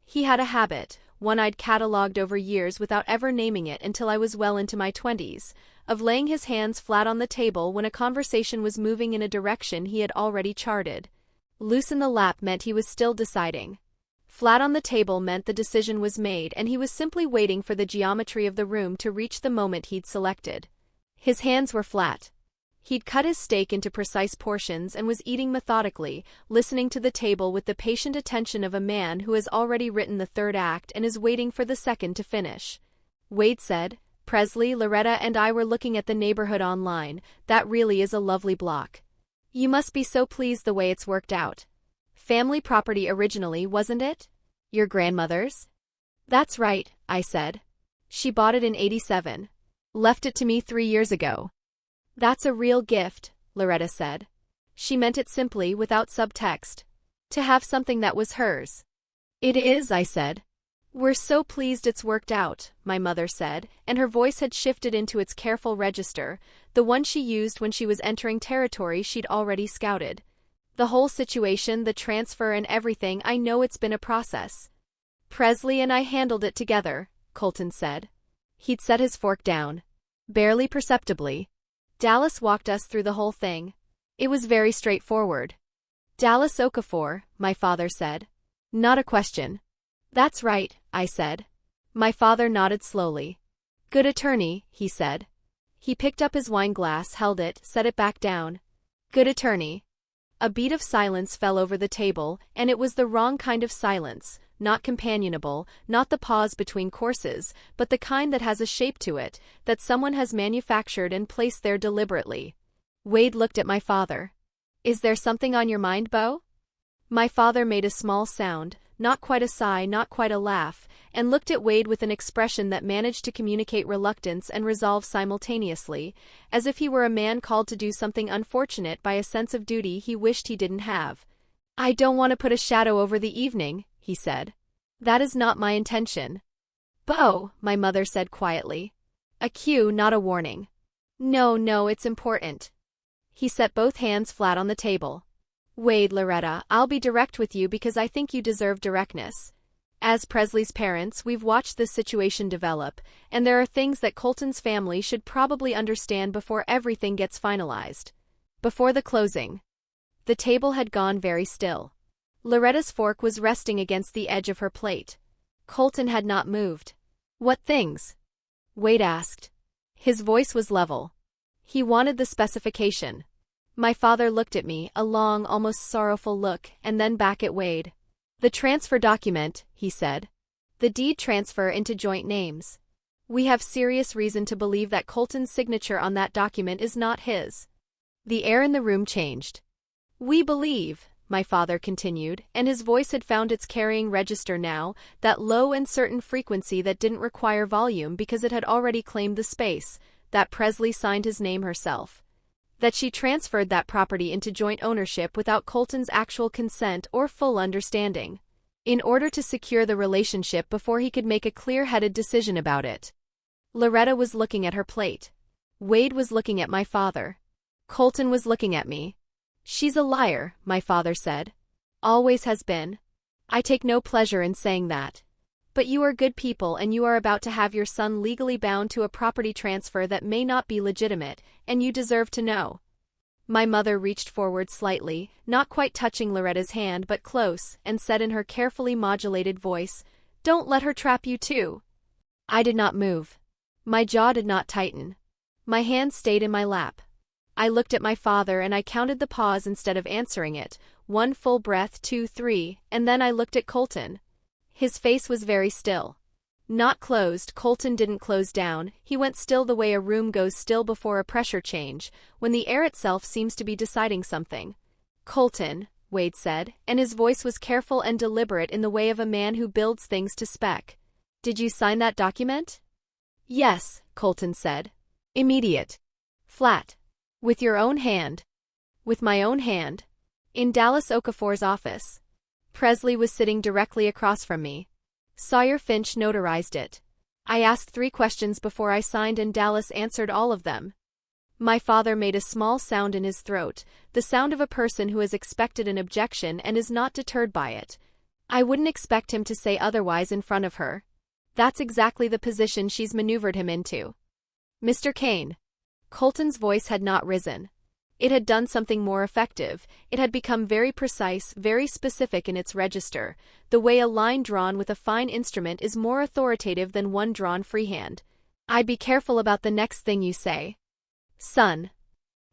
He had a habit, one I'd catalogued over years without ever naming it until I was well into my 20s, of laying his hands flat on the table when a conversation was moving in a direction he had already charted. Loose in the lap meant he was still deciding. Flat on the table meant the decision was made and he was simply waiting for the geometry of the room to reach the moment he'd selected. His hands were flat. He'd cut his steak into precise portions and was eating methodically, listening to the table with the patient attention of a man who has already written the third act and is waiting for the second to finish. Wade said, "Presley, Loretta and I were looking at the neighborhood online. That really is a lovely block. You must be so pleased the way it's worked out. Family property originally, wasn't it? Your grandmother's?" "That's right," I said. "She bought it in '87. Left it to me 3 years ago." "That's a real gift," Loretta said. She meant it simply, without subtext. To have something that was hers. "It is," I said. "We're so pleased it's worked out," my mother said, and her voice had shifted into its careful register, the one she used when she was entering territory she'd already scouted. "The whole situation, the transfer and everything, I know it's been a process. Presley and I handled it together," Colton said. He'd set his fork down. Barely perceptibly. "Dallas walked us through the whole thing. It was very straightforward." "Dallas Okafor," my father said. "Not a question." "That's right," I said. My father nodded slowly. "Good attorney," he said. He picked up his wine glass, held it, set it back down. "Good attorney." A beat of silence fell over the table, and it was the wrong kind of silence, not companionable, not the pause between courses, but the kind that has a shape to it, that someone has manufactured and placed there deliberately. Wade looked at my father. "Is there something on your mind, Beau?" My father made a small sound, not quite a sigh, not quite a laugh, and looked at Wade with an expression that managed to communicate reluctance and resolve simultaneously, as if he were a man called to do something unfortunate by a sense of duty he wished he didn't have. "I don't want to put a shadow over the evening," he said. "That is not my intention." "Beau," my mother said quietly. A cue, not a warning. No, no, it's important. He set both hands flat on the table. Wade, Loretta, I'll be direct with you because I think you deserve directness. As Presley's parents, we've watched this situation develop, and there are things that Colton's family should probably understand before everything gets finalized. Before the closing, the table had gone very still. Loretta's fork was resting against the edge of her plate. Colton had not moved. What things? Wade asked. His voice was level. He wanted the specification. My father looked at me, a long, almost sorrowful look, and then back at Wade. The transfer document, he said. The deed transfer into joint names. We have serious reason to believe that Colton's signature on that document is not his. The air in the room changed. We believe, my father continued, and his voice had found its carrying register now, that low and certain frequency that didn't require volume because it had already claimed the space, that Presley signed his name herself. That she transferred that property into joint ownership without Colton's actual consent or full understanding. In order to secure the relationship before he could make a clear-headed decision about it. Loretta was looking at her plate. Wade was looking at my father. Colton was looking at me. She's a liar, my father said. Always has been. I take no pleasure in saying that. But you are good people and you are about to have your son legally bound to a property transfer that may not be legitimate, and you deserve to know. My mother reached forward slightly, not quite touching Loretta's hand but close, and said in her carefully modulated voice, "Don't let her trap you too." I did not move. My jaw did not tighten. My hand stayed in my lap. I looked at my father and I counted the pause instead of answering it, 1 full breath, 2, 3, and then I looked at Colton. His face was very still. Not closed, Colton didn't close down, he went still the way a room goes still before a pressure change, when the air itself seems to be deciding something. Colton, Wade said, and his voice was careful and deliberate in the way of a man who builds things to spec. Did you sign that document? Yes, Colton said. Immediate. Flat. With your own hand. With my own hand. In Dallas Okafor's office. Presley was sitting directly across from me. Sawyer Finch notarized it. I asked 3 questions before I signed and Dallas answered all of them. My father made a small sound in his throat, the sound of a person who has expected an objection and is not deterred by it. I wouldn't expect him to say otherwise in front of her. That's exactly the position she's maneuvered him into. Mr. Kane. Colton's voice had not risen. It had done something more effective. It had become very precise, very specific in its register, the way a line drawn with a fine instrument is more authoritative than one drawn freehand. I'd be careful about the next thing you say. Son.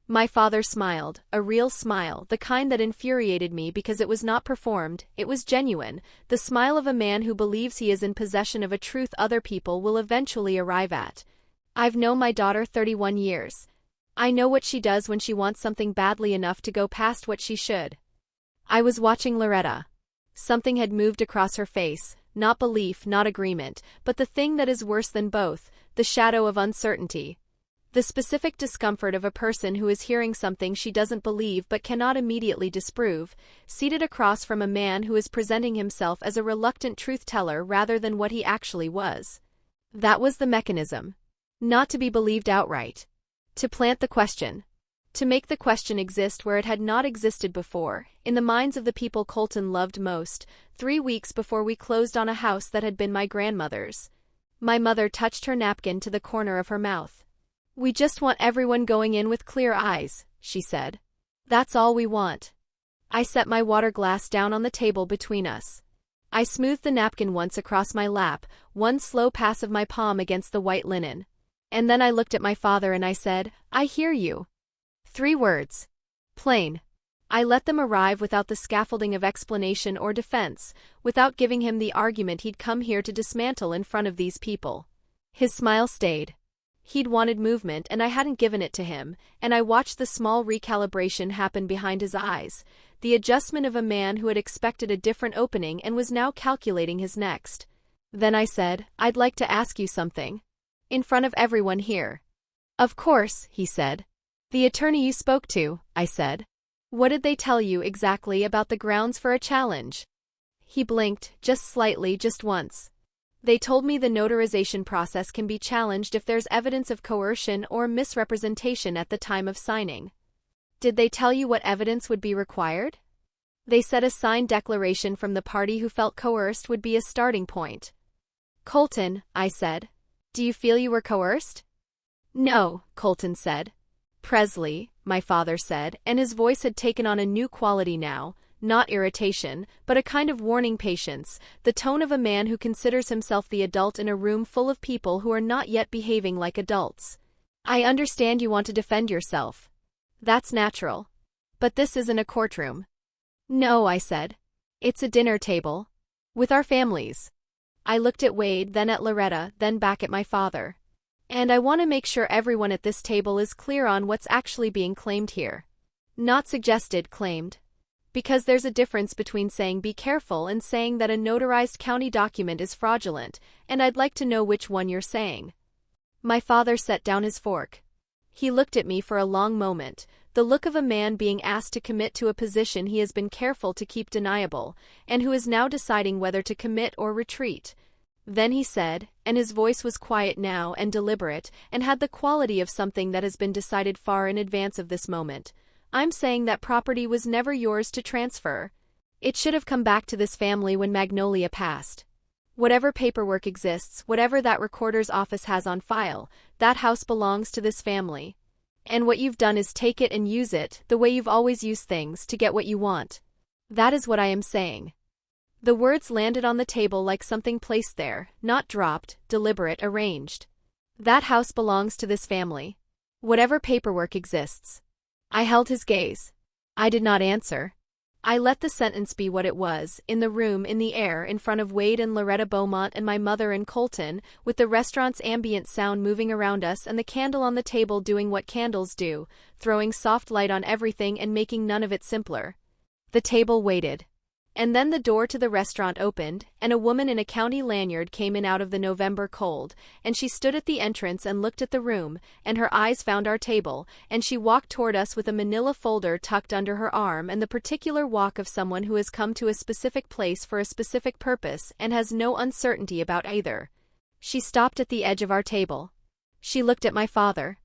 My father smiled, a real smile, the kind that infuriated me because it was not performed, it was genuine, the smile of a man who believes he is in possession of a truth other people will eventually arrive at. I've known my daughter 31 years. I know what she does when she wants something badly enough to go past what she should. I was watching Loretta. Something had moved across her face, not belief, not agreement, but the thing that is worse than both, the shadow of uncertainty. The specific discomfort of a person who is hearing something she doesn't believe but cannot immediately disprove, seated across from a man who is presenting himself as a reluctant truth-teller rather than what he actually was. That was the mechanism. Not to be believed outright. To plant the question. To make the question exist where it had not existed before, in the minds of the people Colton loved most, 3 weeks before we closed on a house that had been my grandmother's. My mother touched her napkin to the corner of her mouth. We just want everyone going in with clear eyes, she said. That's all we want. I set my water glass down on the table between us. I smoothed the napkin once across my lap, one slow pass of my palm against the white linen. And then I looked at my father and I said, I hear you. 3 words. Plain. I let them arrive without the scaffolding of explanation or defense, without giving him the argument he'd come here to dismantle in front of these people. His smile stayed. He'd wanted movement and I hadn't given it to him, and I watched the small recalibration happen behind his eyes, the adjustment of a man who had expected a different opening and was now calculating his next. Then I said, I'd like to ask you something. In front of everyone here. Of course, he said. The attorney you spoke to, I said. What did they tell you exactly about the grounds for a challenge? He blinked, just slightly, just once. They told me the notarization process can be challenged if there's evidence of coercion or misrepresentation at the time of signing. Did they tell you what evidence would be required? They said a signed declaration from the party who felt coerced would be a starting point. Colton, I said. Do you feel you were coerced? No, Colton said. Presley, my father said, and his voice had taken on a new quality now, not irritation, but a kind of warning patience, the tone of a man who considers himself the adult in a room full of people who are not yet behaving like adults. I understand you want to defend yourself. That's natural. But this isn't a courtroom. No, I said. It's a dinner table. With our families. I looked at Wade, then at Loretta, then back at my father. And I want to make sure everyone at this table is clear on what's actually being claimed here. Not suggested, claimed. Because there's a difference between saying be careful and saying that a notarized county document is fraudulent, and I'd like to know which one you're saying. My father set down his fork. He looked at me for a long moment, the look of a man being asked to commit to a position he has been careful to keep deniable, and who is now deciding whether to commit or retreat. Then he said, and his voice was quiet now and deliberate, and had the quality of something that has been decided far in advance of this moment. I'm saying that property was never yours to transfer. It should have come back to this family when Magnolia passed. Whatever paperwork exists, whatever that recorder's office has on file, that house belongs to this family. And what you've done is take it and use it, the way you've always used things, to get what you want. That is what I am saying. The words landed on the table like something placed there, not dropped, deliberate, arranged. That house belongs to this family. Whatever paperwork exists. I held his gaze. I did not answer. I let the sentence be what it was, in the room, in the air, in front of Wade and Loretta Beaumont and my mother and Colton, with the restaurant's ambient sound moving around us and the candle on the table doing what candles do, throwing soft light on everything and making none of it simpler. The table waited. And then the door to the restaurant opened, and a woman in a county lanyard came in out of the November cold, and she stood at the entrance and looked at the room, and her eyes found our table, and she walked toward us with a manila folder tucked under her arm and the particular walk of someone who has come to a specific place for a specific purpose and has no uncertainty about either. She stopped at the edge of our table. She looked at my father.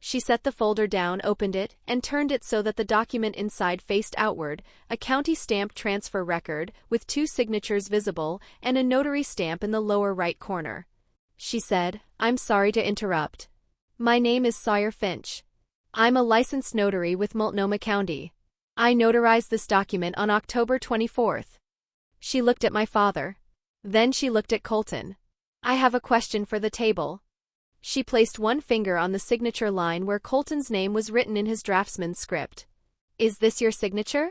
She set the folder down, opened it, and turned it so that the document inside faced outward, a county stamp transfer record, with 2 signatures visible, and a notary stamp in the lower right corner. She said, I'm sorry to interrupt. My name is Sawyer Finch. I'm a licensed notary with Multnomah County. I notarized this document on October 24th. She looked at my father. Then she looked at Colton. I have a question for the table. She placed one finger on the signature line where Colton's name was written in his draftsman's script. Is this your signature?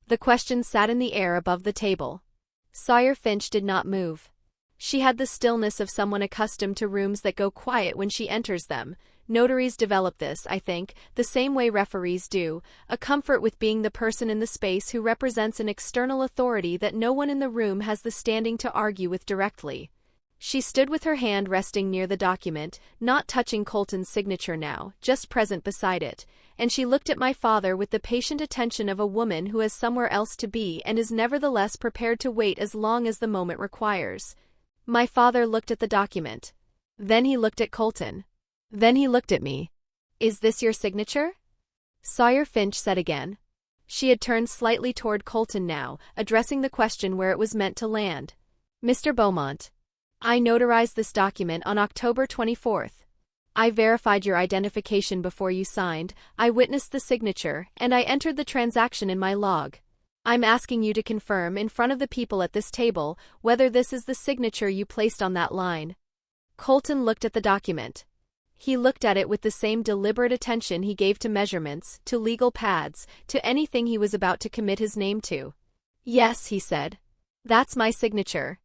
The question sat in the air above the table. Sawyer Finch did not move. She had the stillness of someone accustomed to rooms that go quiet when she enters them. Notaries develop this, I think, the same way referees do, a comfort with being the person in the space who represents an external authority that no one in the room has the standing to argue with directly. She stood with her hand resting near the document, not touching Colton's signature now, just present beside it, and she looked at my father with the patient attention of a woman who has somewhere else to be and is nevertheless prepared to wait as long as the moment requires. My father looked at the document. Then he looked at Colton. Then he looked at me. Is this your signature? Sawyer Finch said again. She had turned slightly toward Colton now, addressing the question where it was meant to land. Mr. Beaumont. I notarized this document on October 24th. I verified your identification before you signed, I witnessed the signature, and I entered the transaction in my log. I'm asking you to confirm in front of the people at this table whether this is the signature you placed on that line. Colton looked at the document. He looked at it with the same deliberate attention he gave to measurements, to legal pads, to anything he was about to commit his name to. Yes, he said. That's my signature.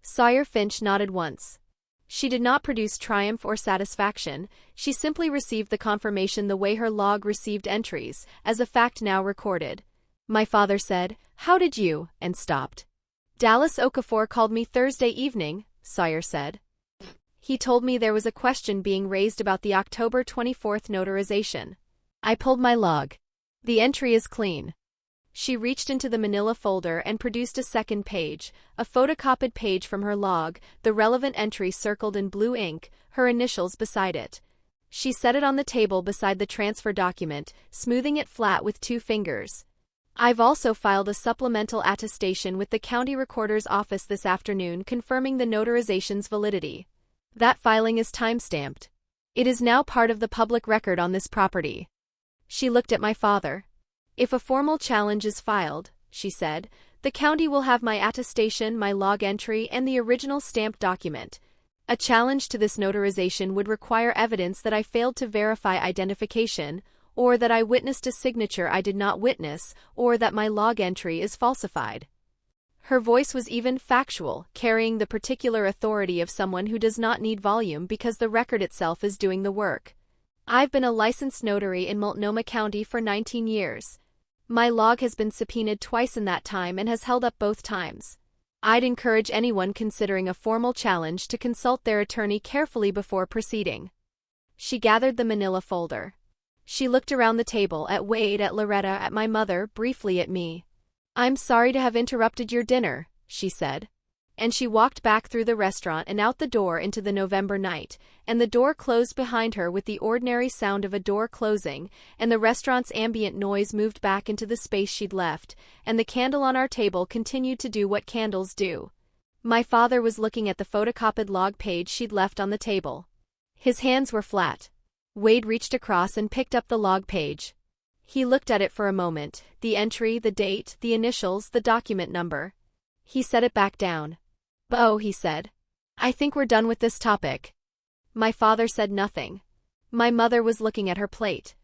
Sawyer Finch nodded once. She did not produce triumph or satisfaction, she simply received the confirmation the way her log received entries, as a fact now recorded. My father said, How did you, and stopped. Dallas Okafor called me Thursday evening, Sawyer said. He told me there was a question being raised about the October 24th notarization. I pulled my log. The entry is clean. She reached into the manila folder and produced a second page, a photocopied page from her log, the relevant entry circled in blue ink, her initials beside it. She set it on the table beside the transfer document, smoothing it flat with 2 fingers. I've also filed a supplemental attestation with the county recorder's office this afternoon confirming the notarization's validity. That filing is time-stamped. It is now part of the public record on this property. She looked at my father. If a formal challenge is filed, she said, the county will have my attestation, my log entry, and the original stamped document. A challenge to this notarization would require evidence that I failed to verify identification, or that I witnessed a signature I did not witness, or that my log entry is falsified. Her voice was even factual, carrying the particular authority of someone who does not need volume because the record itself is doing the work. I've been a licensed notary in Multnomah County for 19 years. My log has been subpoenaed twice in that time and has held up both times. I'd encourage anyone considering a formal challenge to consult their attorney carefully before proceeding. She gathered the manila folder. She looked around the table at Wade, at Loretta, at my mother, briefly at me. I'm sorry to have interrupted your dinner, she said. And she walked back through the restaurant and out the door into the November night, and the door closed behind her with the ordinary sound of a door closing, and the restaurant's ambient noise moved back into the space she'd left, and the candle on our table continued to do what candles do. My father was looking at the photocopied log page she'd left on the table. His hands were flat. Wade reached across and picked up the log page. He looked at it for a moment, the entry, the date, the initials, the document number. He set it back down. "Oh," he said. "I think we're done with this topic." My father said nothing. My mother was looking at her plate.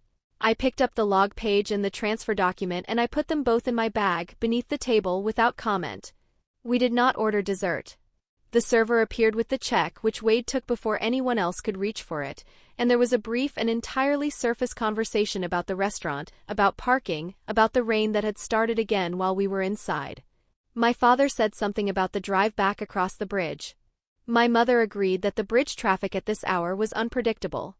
I picked up the log page and the transfer document and I put them both in my bag, beneath the table, without comment. We did not order dessert. The server appeared with the check, which Wade took before anyone else could reach for it, and there was a brief and entirely surface conversation about the restaurant, about parking, about the rain that had started again while we were inside. My father said something about the drive back across the bridge. My mother agreed that the bridge traffic at this hour was unpredictable.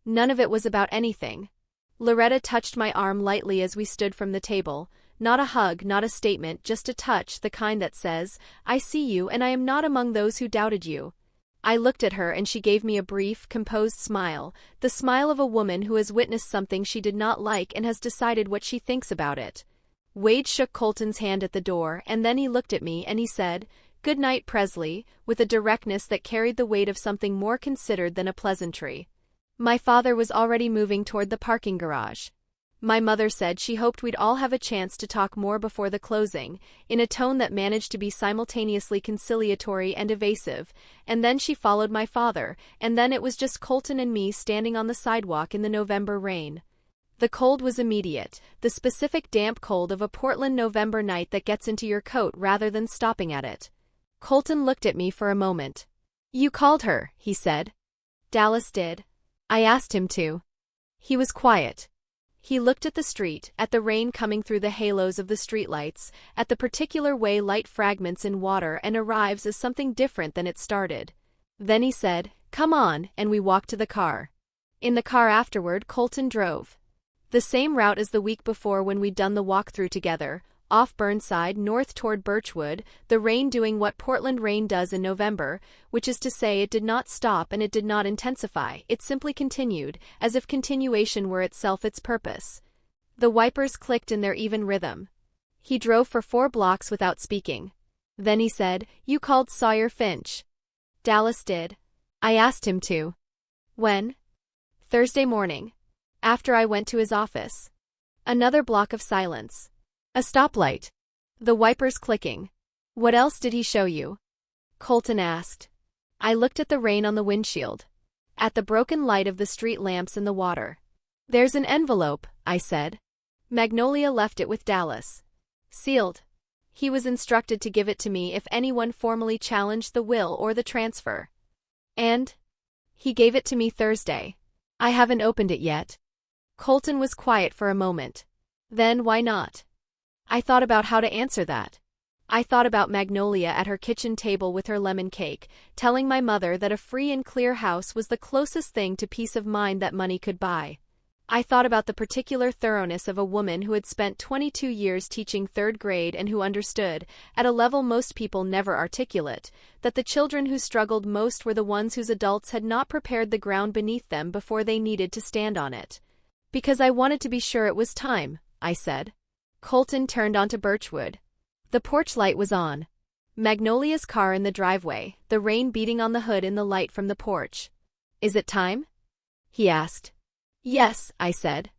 None of it was about anything. Loretta touched my arm lightly as we stood from the table. Not a hug, not a statement, just a touch, the kind that says, "I see you and I am not among those who doubted you." I looked at her and she gave me a brief, composed smile, the smile of a woman who has witnessed something she did not like and has decided what she thinks about it. Wade shook Colton's hand at the door, and then he looked at me and he said, "Good night, Presley," with a directness that carried the weight of something more considered than a pleasantry. My father was already moving toward the parking garage. My mother said she hoped we'd all have a chance to talk more before the closing, in a tone that managed to be simultaneously conciliatory and evasive, and then she followed my father, and then it was just Colton and me standing on the sidewalk in the November rain. The cold was immediate, the specific damp cold of a Portland November night that gets into your coat rather than stopping at it. Colton looked at me for a moment. "You called her," he said. "Dallas did. I asked him to." He was quiet. He looked at the street, at the rain coming through the halos of the streetlights, at the particular way light fragments in water and arrives as something different than it started. Then he said, "Come on," and we walked to the car. In the car afterward, Colton drove. The same route as the week before when we'd done the walkthrough together, off Burnside north toward Birchwood, the rain doing what Portland rain does in November, which is to say it did not stop and it did not intensify, it simply continued, as if continuation were itself its purpose. The wipers clicked in their even rhythm. He drove for 4 blocks without speaking. Then he said, "You called Sawyer Finch." "Dallas did. I asked him to." "When?" "Thursday morning. After I went to his office." Another block of silence. A stoplight. The wipers clicking. "What else did he show you?" Colton asked. I looked at the rain on the windshield. At the broken light of the street lamps in the water. "There's an envelope," I said. "Magnolia left it with Dallas. Sealed. He was instructed to give it to me if anyone formally challenged the will or the transfer. And? He gave it to me Thursday. I haven't opened it yet." Colton was quiet for a moment. "Then why not?" I thought about how to answer that. I thought about Magnolia at her kitchen table with her lemon cake, telling my mother that a free and clear house was the closest thing to peace of mind that money could buy. I thought about the particular thoroughness of a woman who had spent 22 years teaching third grade and who understood, at a level most people never articulate, that the children who struggled most were the ones whose adults had not prepared the ground beneath them before they needed to stand on it. Because I wanted to be sure it was time, I said. Colton turned onto Birchwood. The porch light was on. Magnolia's car in the driveway, the rain beating on the hood in the light from the porch. Is it time? He asked. Yes, I said.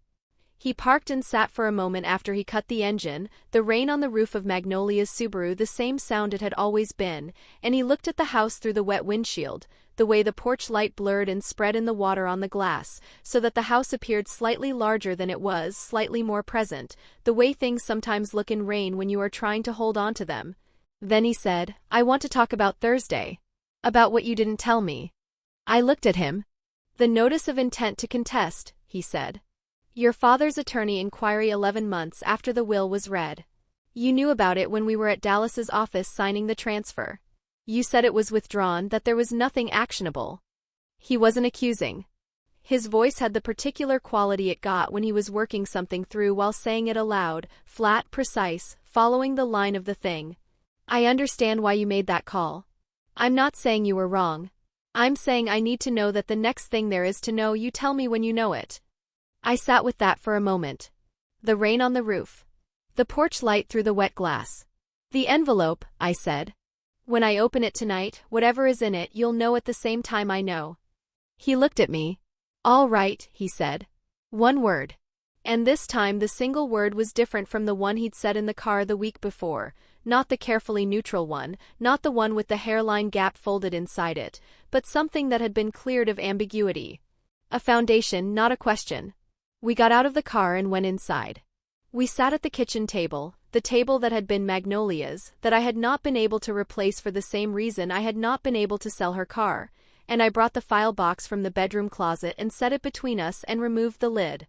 He parked and sat for a moment after he cut the engine, the rain on the roof of Magnolia's Subaru the same sound it had always been, and he looked at the house through the wet windshield, the way the porch light blurred and spread in the water on the glass, so that the house appeared slightly larger than it was, slightly more present, the way things sometimes look in rain when you are trying to hold on to them. Then he said, I want to talk about Thursday. About what you didn't tell me. I looked at him. The notice of intent to contest, he said. Your father's attorney inquiry 11 months after the will was read. You knew about it when we were at Dallas's office signing the transfer. You said it was withdrawn, that there was nothing actionable. He wasn't accusing. His voice had the particular quality it got when he was working something through while saying it aloud, flat, precise, following the line of the thing. I understand why you made that call. I'm not saying you were wrong. I'm saying I need to know that the next thing there is to know, you tell me when you know it. I sat with that for a moment. The rain on the roof. The porch light through the wet glass. The envelope, I said. When I open it tonight, whatever is in it, you'll know at the same time I know. He looked at me. All right, he said. One word. And this time the single word was different from the one he'd said in the car the week before, not the carefully neutral one, not the one with the hairline gap folded inside it, but something that had been cleared of ambiguity. A foundation, not a question. We got out of the car and went inside. We sat at the kitchen table, the table that had been Magnolia's, that I had not been able to replace for the same reason I had not been able to sell her car, and I brought the file box from the bedroom closet and set it between us and removed the lid.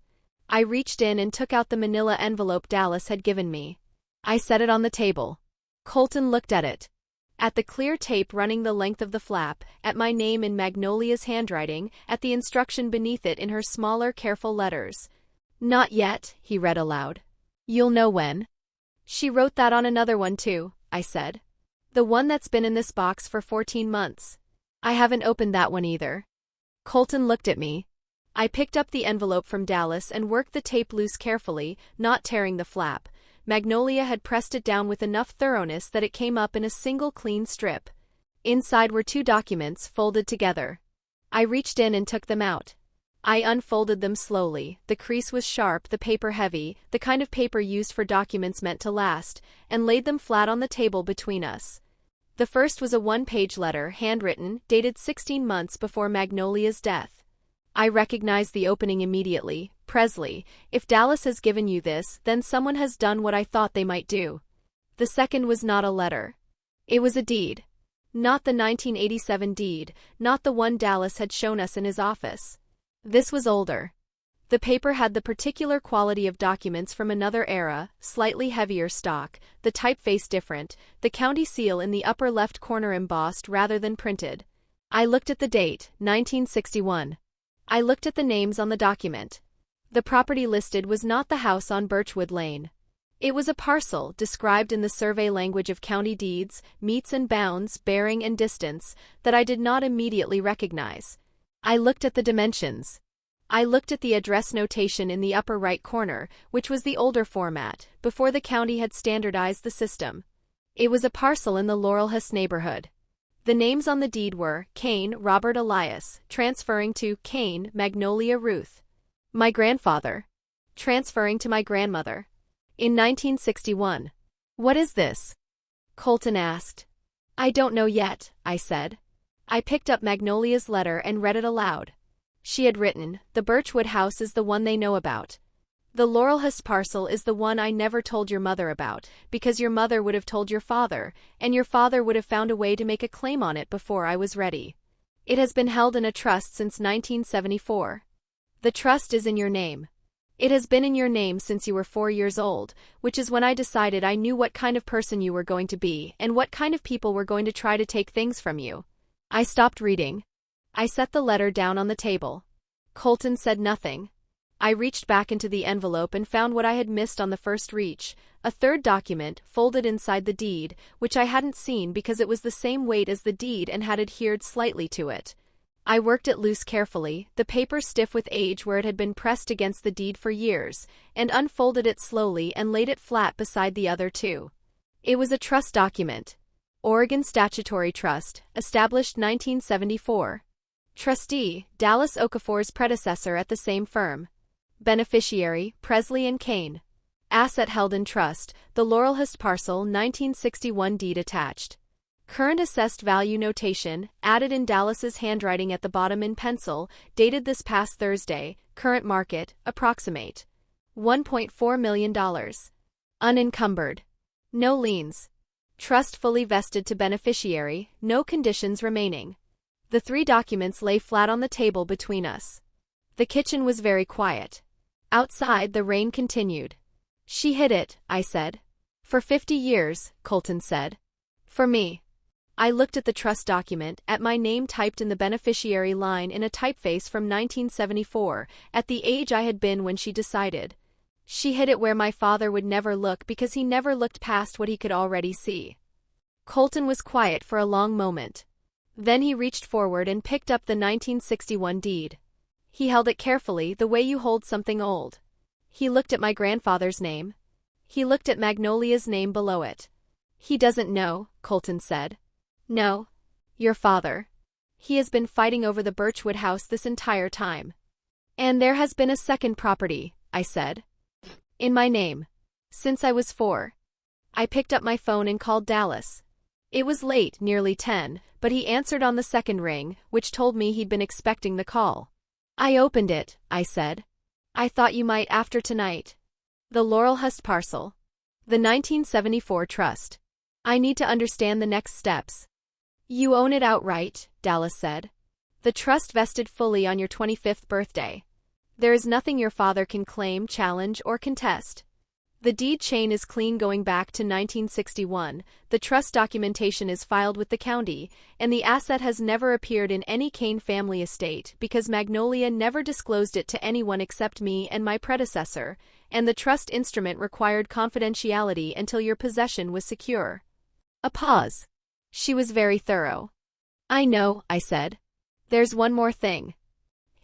I reached in and took out the manila envelope Dallas had given me. I set it on the table. Colton looked at it. At the clear tape running the length of the flap, at my name in Magnolia's handwriting, at the instruction beneath it in her smaller, careful letters. Not yet, he read aloud. You'll know when. She wrote that on another one too, I said. The one that's been in this box for 14 months. I haven't opened that one either. Colton looked at me. I picked up the envelope from Dallas and worked the tape loose carefully, not tearing the flap. Magnolia had pressed it down with enough thoroughness that it came up in a single clean strip. Inside were 2 documents folded together. I reached in and took them out. I unfolded them slowly. The crease was sharp, the paper heavy, the kind of paper used for documents meant to last, and laid them flat on the table between us. The first was a 1-page letter, handwritten, dated 16 months before Magnolia's death. I recognized the opening immediately. Presley, if Dallas has given you this, then someone has done what I thought they might do. The second was not a letter. It was a deed. Not the 1987 deed, not the one Dallas had shown us in his office. This was older. The paper had the particular quality of documents from another era, slightly heavier stock, the typeface different, the county seal in the upper left corner embossed rather than printed. I looked at the date, 1961. I looked at the names on the document. The property listed was not the house on Birchwood Lane. It was a parcel, described in the survey language of county deeds, meets and bounds, bearing and distance, that I did not immediately recognize. I looked at the dimensions. I looked at the address notation in the upper right corner, which was the older format, before the county had standardized the system. It was a parcel in the Laurelhurst neighborhood. The names on the deed were Kane, Robert Elias, transferring to Kane, Magnolia Ruth. My grandfather. Transferring to my grandmother. In 1961. What is this? Colton asked. I don't know yet, I said. I picked up Magnolia's letter and read it aloud. She had written, the Birchwood house is the one they know about. The Laurelhurst parcel is the one I never told your mother about, because your mother would have told your father, and your father would have found a way to make a claim on it before I was ready. It has been held in a trust since 1974. The trust is in your name. It has been in your name since you were 4 years old, which is when I decided I knew what kind of person you were going to be and what kind of people were going to try to take things from you. I stopped reading. I set the letter down on the table. Colton said nothing. I reached back into the envelope and found what I had missed on the first reach, a third document, folded inside the deed, which I hadn't seen because it was the same weight as the deed and had adhered slightly to it. I worked it loose carefully, the paper stiff with age where it had been pressed against the deed for years, and unfolded it slowly and laid it flat beside the other two. It was a trust document. Oregon Statutory Trust, established 1974. Trustee, Dallas Okafor's predecessor at the same firm. Beneficiary, Presley and Kane. Asset held in trust, the Laurelhurst parcel 1961 deed attached. Current assessed value notation, added in Dallas's handwriting at the bottom in pencil, dated this past Thursday, current market, approximate. $1.4 million. Unencumbered. No liens. Trust fully vested to beneficiary, no conditions remaining. The three documents lay flat on the table between us. The kitchen was very quiet. Outside, the rain continued. She hid it, I said. For 50 years, Colton said. For me. I looked at the trust document, at my name typed in the beneficiary line in a typeface from 1974, at the age I had been when she decided. She hid it where my father would never look because he never looked past what he could already see. Colton was quiet for a long moment. Then he reached forward and picked up the 1961 deed. He held it carefully, the way you hold something old. He looked at my grandfather's name. He looked at Magnolia's name below it. He doesn't know, Colton said. No. Your father. He has been fighting over the Birchwood house this entire time. And there has been a second property, I said. In my name. Since I was 4. I picked up my phone and called Dallas. It was late, nearly 10, but he answered on the second ring, which told me he'd been expecting the call. I opened it, I said. I thought you might after tonight. The Laurelhurst parcel. The 1974 trust. I need to understand the next steps. You own it outright, Dallas said. The trust vested fully on your 25th birthday. There is nothing your father can claim, challenge, or contest. The deed chain is clean going back to 1961, the trust documentation is filed with the county, and the asset has never appeared in any Kane family estate because Magnolia never disclosed it to anyone except me and my predecessor, and the trust instrument required confidentiality until your possession was secure. A pause. She was very thorough. I know, I said. There's one more thing.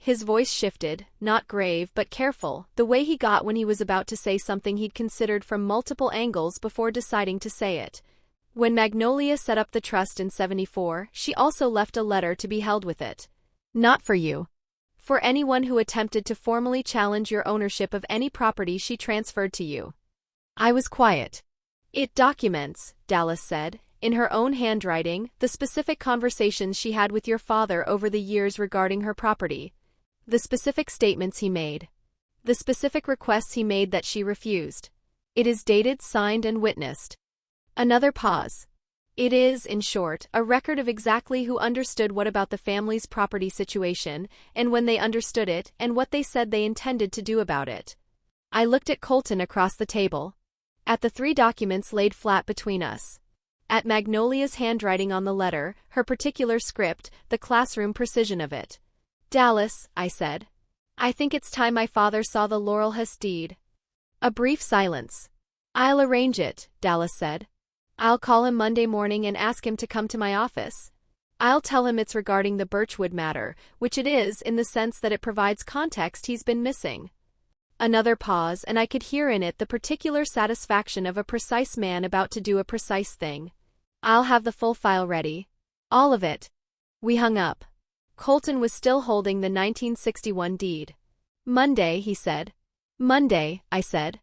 His voice shifted, not grave but careful, the way he got when he was about to say something he'd considered from multiple angles before deciding to say it. When Magnolia set up the trust in 74, she also left a letter to be held with it. Not for you. For anyone who attempted to formally challenge your ownership of any property she transferred to you. I was quiet. It documents, Dallas said, in her own handwriting, the specific conversations she had with your father over the years regarding her property. The specific statements he made. The specific requests he made that she refused. It is dated, signed, and witnessed. Another pause. It is, in short, a record of exactly who understood what about the family's property situation, and when they understood it, and what they said they intended to do about it. I looked at Colton across the table. At the three documents laid flat between us. At Magnolia's handwriting on the letter, her particular script, the classroom precision of it. Dallas, I said. I think it's time my father saw the Laurelhurst deed. A brief silence. I'll arrange it, Dallas said. I'll call him Monday morning and ask him to come to my office. I'll tell him it's regarding the Birchwood matter, which it is in the sense that it provides context he's been missing. Another pause, and I could hear in it the particular satisfaction of a precise man about to do a precise thing. I'll have the full file ready. All of it. We hung up. Colton was still holding the 1961 deed. Monday, he said. Monday, I said.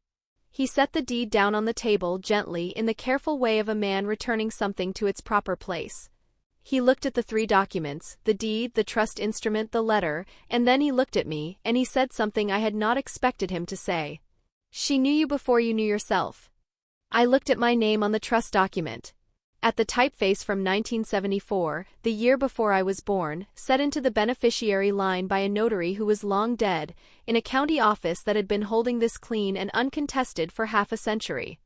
He set the deed down on the table gently in the careful way of a man returning something to its proper place. He looked at the three documents, the deed, the trust instrument, the letter, and then he looked at me, and he said something I had not expected him to say. She knew you before you knew yourself. I looked at my name on the trust document. At the typeface from 1974, the year before I was born, set into the beneficiary line by a notary who was long dead, in a county office that had been holding this clean and uncontested for half a century.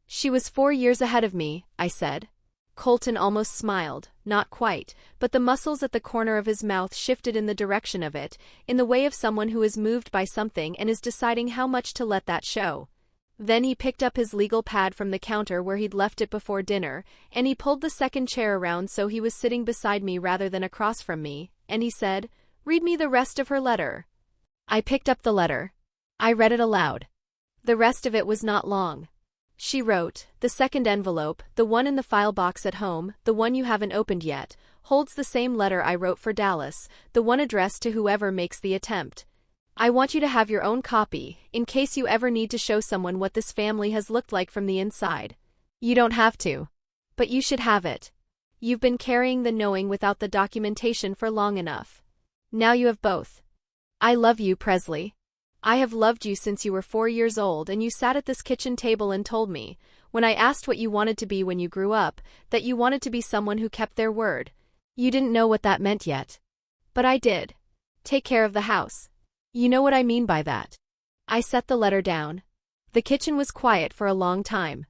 She was 4 years ahead of me, I said. Colton almost smiled, not quite, but the muscles at the corner of his mouth shifted in the direction of it, in the way of someone who is moved by something and is deciding how much to let that show. Then he picked up his legal pad from the counter where he'd left it before dinner, and he pulled the second chair around so he was sitting beside me rather than across from me, and he said, "Read me the rest of her letter." I picked up the letter. I read it aloud. The rest of it was not long. She wrote, "The second envelope, the one in the file box at home, the one you haven't opened yet, holds the same letter I wrote for Dallas, the one addressed to whoever makes the attempt. I want you to have your own copy, in case you ever need to show someone what this family has looked like from the inside. You don't have to. But you should have it. You've been carrying the knowing without the documentation for long enough. Now you have both. I love you, Presley. I have loved you since you were 4 years old and you sat at this kitchen table and told me, when I asked what you wanted to be when you grew up, that you wanted to be someone who kept their word. You didn't know what that meant yet. But I did. Take care of the house. You know what I mean by that." I set the letter down. The kitchen was quiet for a long time.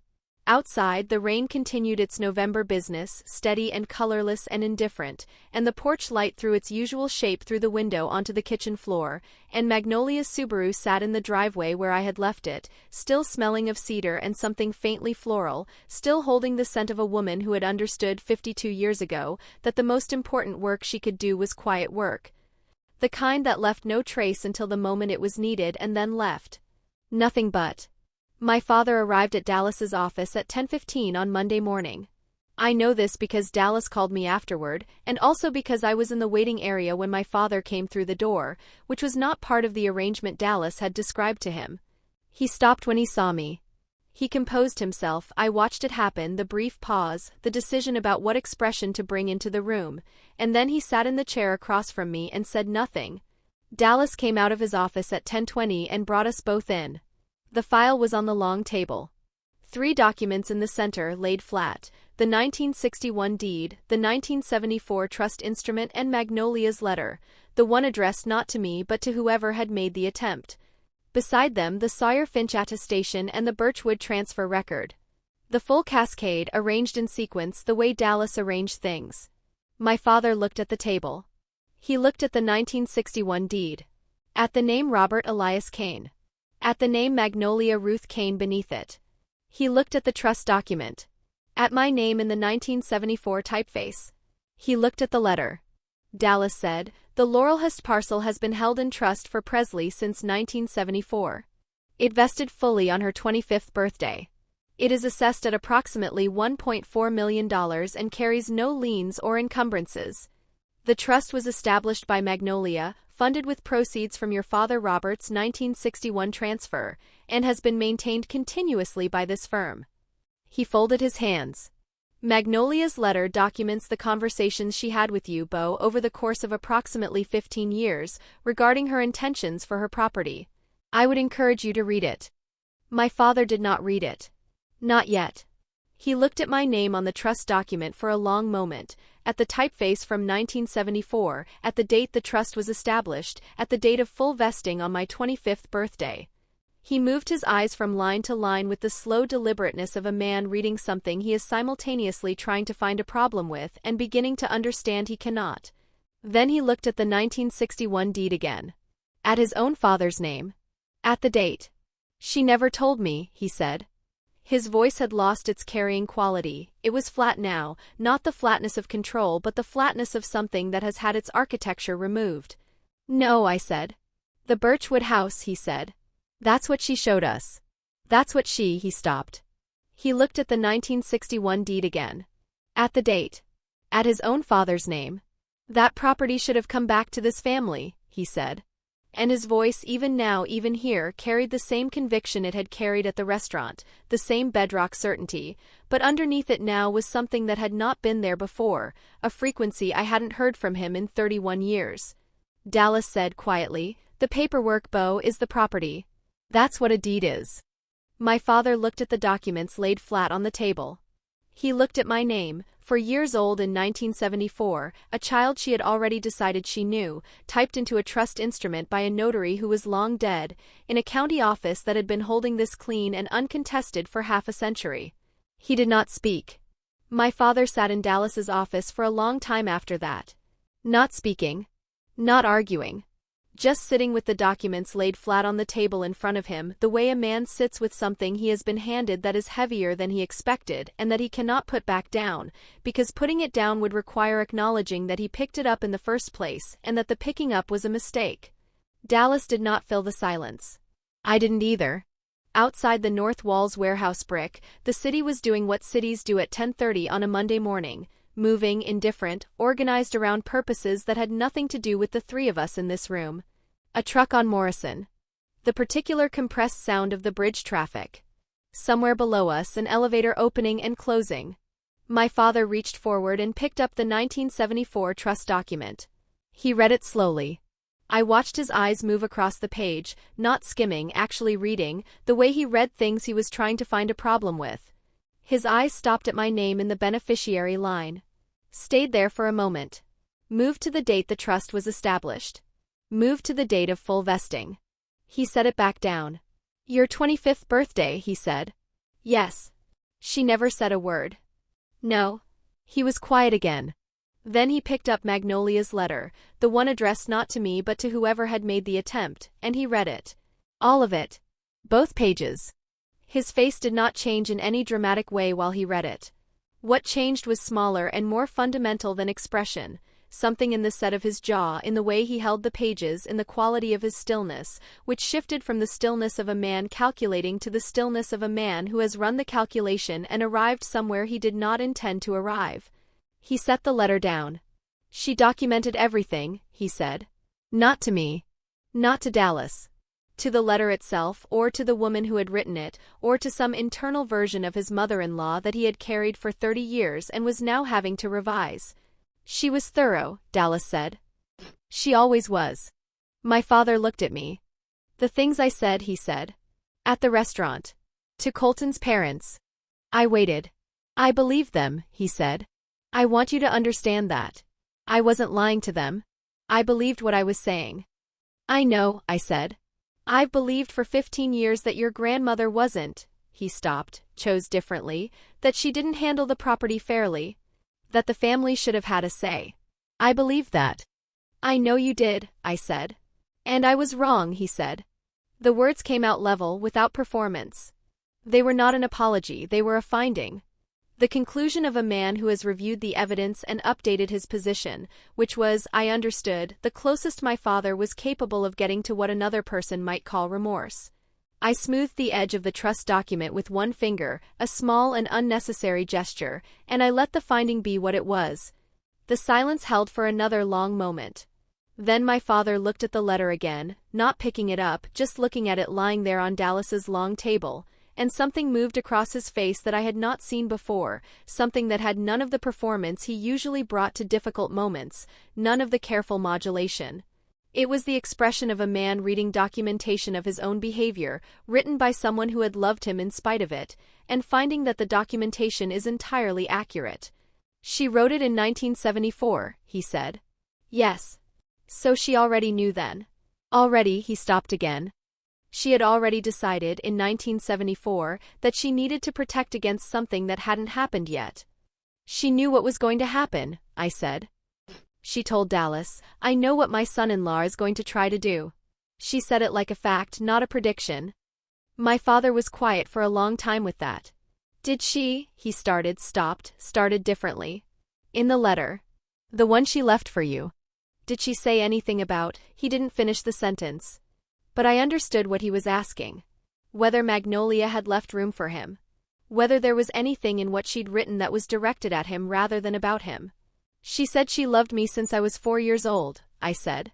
Outside, the rain continued its November business, steady and colorless and indifferent, and the porch light threw its usual shape through the window onto the kitchen floor, and Magnolia's Subaru sat in the driveway where I had left it, still smelling of cedar and something faintly floral, still holding the scent of a woman who had understood 52 years ago that the most important work she could do was quiet work. The kind that left no trace until the moment it was needed and then left. Nothing but. My father arrived at Dallas's office at 10:15 on Monday morning. I know this because Dallas called me afterward, and also because I was in the waiting area when my father came through the door, which was not part of the arrangement Dallas had described to him. He stopped when he saw me. He composed himself. I watched it happen, the brief pause, the decision about what expression to bring into the room, and then he sat in the chair across from me and said nothing. Dallas came out of his office at 10:20 and brought us both in. The file was on the long table. 3 documents in the center laid flat, the 1961 deed, the 1974 trust instrument and Magnolia's letter, the one addressed not to me but to whoever had made the attempt. Beside them the Sawyer Finch attestation and the Birchwood transfer record. The full cascade arranged in sequence the way Dallas arranged things. My father looked at the table. He looked at the 1961 deed. At the name Robert Elias Kane. At the name Magnolia Ruth Kane beneath it. He looked at the trust document. At my name in the 1974 typeface. He looked at the letter. Dallas said, "The Laurelhurst parcel has been held in trust for Presley since 1974. It vested fully on her 25th birthday. It is assessed at approximately $1.4 million and carries no liens or encumbrances. The trust was established by Magnolia, funded with proceeds from your father Robert's 1961 transfer, and has been maintained continuously by this firm." He folded his hands. Magnolia's letter documents the conversations she had with you, Bo, over the course of approximately 15 years, regarding her intentions for her property. I would encourage you to read it. My father did not read it. Not yet. He looked at my name on the trust document for a long moment, at the typeface from 1974, at the date the trust was established, at the date of full vesting on my 25th birthday. He moved his eyes from line to line with the slow deliberateness of a man reading something he is simultaneously trying to find a problem with and beginning to understand he cannot. Then he looked at the 1961 deed again. At his own father's name. At the date. "She never told me," he said. His voice had lost its carrying quality. It was flat now, not the flatness of control but the flatness of something that has had its architecture removed. "No," I said. "The Birchwood house," he said. "That's what she showed us." "That's what he stopped. He looked at the 1961 deed again. At the date. At his own father's name. "That property should have come back to this family," he said. And his voice, even now, even here, carried the same conviction it had carried at the restaurant, the same bedrock certainty, but underneath it now was something that had not been there before, a frequency I hadn't heard from him in 31 years. Dallas said quietly, "The paperwork, Bo, is the property. That's what a deed is." My father looked at the documents laid flat on the table. He looked at my name, 4 years old in 1974, a child she had already decided she knew, typed into a trust instrument by a notary who was long dead, in a county office that had been holding this clean and uncontested for half a century. He did not speak. My father sat in Dallas's office for a long time after that. Not speaking. Not arguing. Just sitting with the documents laid flat on the table in front of him, the way a man sits with something he has been handed that is heavier than he expected and that he cannot put back down, because putting it down would require acknowledging that he picked it up in the first place and that the picking up was a mistake. Dallas did not fill the silence. I didn't either. Outside the North Wall's warehouse brick, the city was doing what cities do at 10:30 on a Monday morning, moving, indifferent, organized around purposes that had nothing to do with the three of us in this room. A truck on Morrison. The particular compressed sound of the bridge traffic. Somewhere below us, an elevator opening and closing. My father reached forward and picked up the 1974 trust document. He read it slowly. I watched his eyes move across the page, not skimming, actually reading, the way he read things he was trying to find a problem with. His eyes stopped at my name in the beneficiary line. Stayed there for a moment. Moved to the date the trust was established. Moved to the date of full vesting. He set it back down. Your 25th birthday, he said. Yes. She never said a word. No. He was quiet again. Then he picked up Magnolia's letter, the one addressed not to me but to whoever had made the attempt, and he read it. All of it. Both pages. His face did not change in any dramatic way while he read it. What changed was smaller and more fundamental than expression, something in the set of his jaw, in the way he held the pages, in the quality of his stillness, which shifted from the stillness of a man calculating to the stillness of a man who has run the calculation and arrived somewhere he did not intend to arrive. He set the letter down. She documented everything, he said. Not to me. Not to Dallas. To the letter itself, or to the woman who had written it, or to some internal version of his mother-in-law that he had carried for 30 years and was now having to revise. She was thorough, Dallas said. She always was. My father looked at me. The things I said, he said. At the restaurant. To Colton's parents. I waited. I believed them, he said. I want you to understand that. I wasn't lying to them. I believed what I was saying. I know, I said. I've believed for 15 years that your grandmother wasn't, he stopped, chose differently, that she didn't handle the property fairly, that the family should have had a say. I believed that. I know you did, I said. And I was wrong, he said. The words came out level, without performance. They were not an apology, they were a finding. The conclusion of a man who has reviewed the evidence and updated his position, which was, I understood, the closest my father was capable of getting to what another person might call remorse. I smoothed the edge of the trust document with one finger, a small and unnecessary gesture, and I let the finding be what it was. The silence held for another long moment. Then my father looked at the letter again, not picking it up, just looking at it lying there on Dallas's long table, and something moved across his face that I had not seen before, something that had none of the performance he usually brought to difficult moments, none of the careful modulation. It was the expression of a man reading documentation of his own behavior, written by someone who had loved him in spite of it, and finding that the documentation is entirely accurate. She wrote it in 1974, he said. Yes. So she already knew then. Already, he stopped again. She had already decided, in 1974, that she needed to protect against something that hadn't happened yet. She knew what was going to happen, I said. She told Dallas, I know what my son-in-law is going to try to do. She said it like a fact, not a prediction. My father was quiet for a long time with that. Did she, he started, stopped, started differently. In the letter. The one she left for you. Did she say anything about, he didn't finish the sentence. But I understood what he was asking. Whether Magnolia had left room for him. Whether there was anything in what she'd written that was directed at him rather than about him. She said she loved me since I was 4 years old, I said.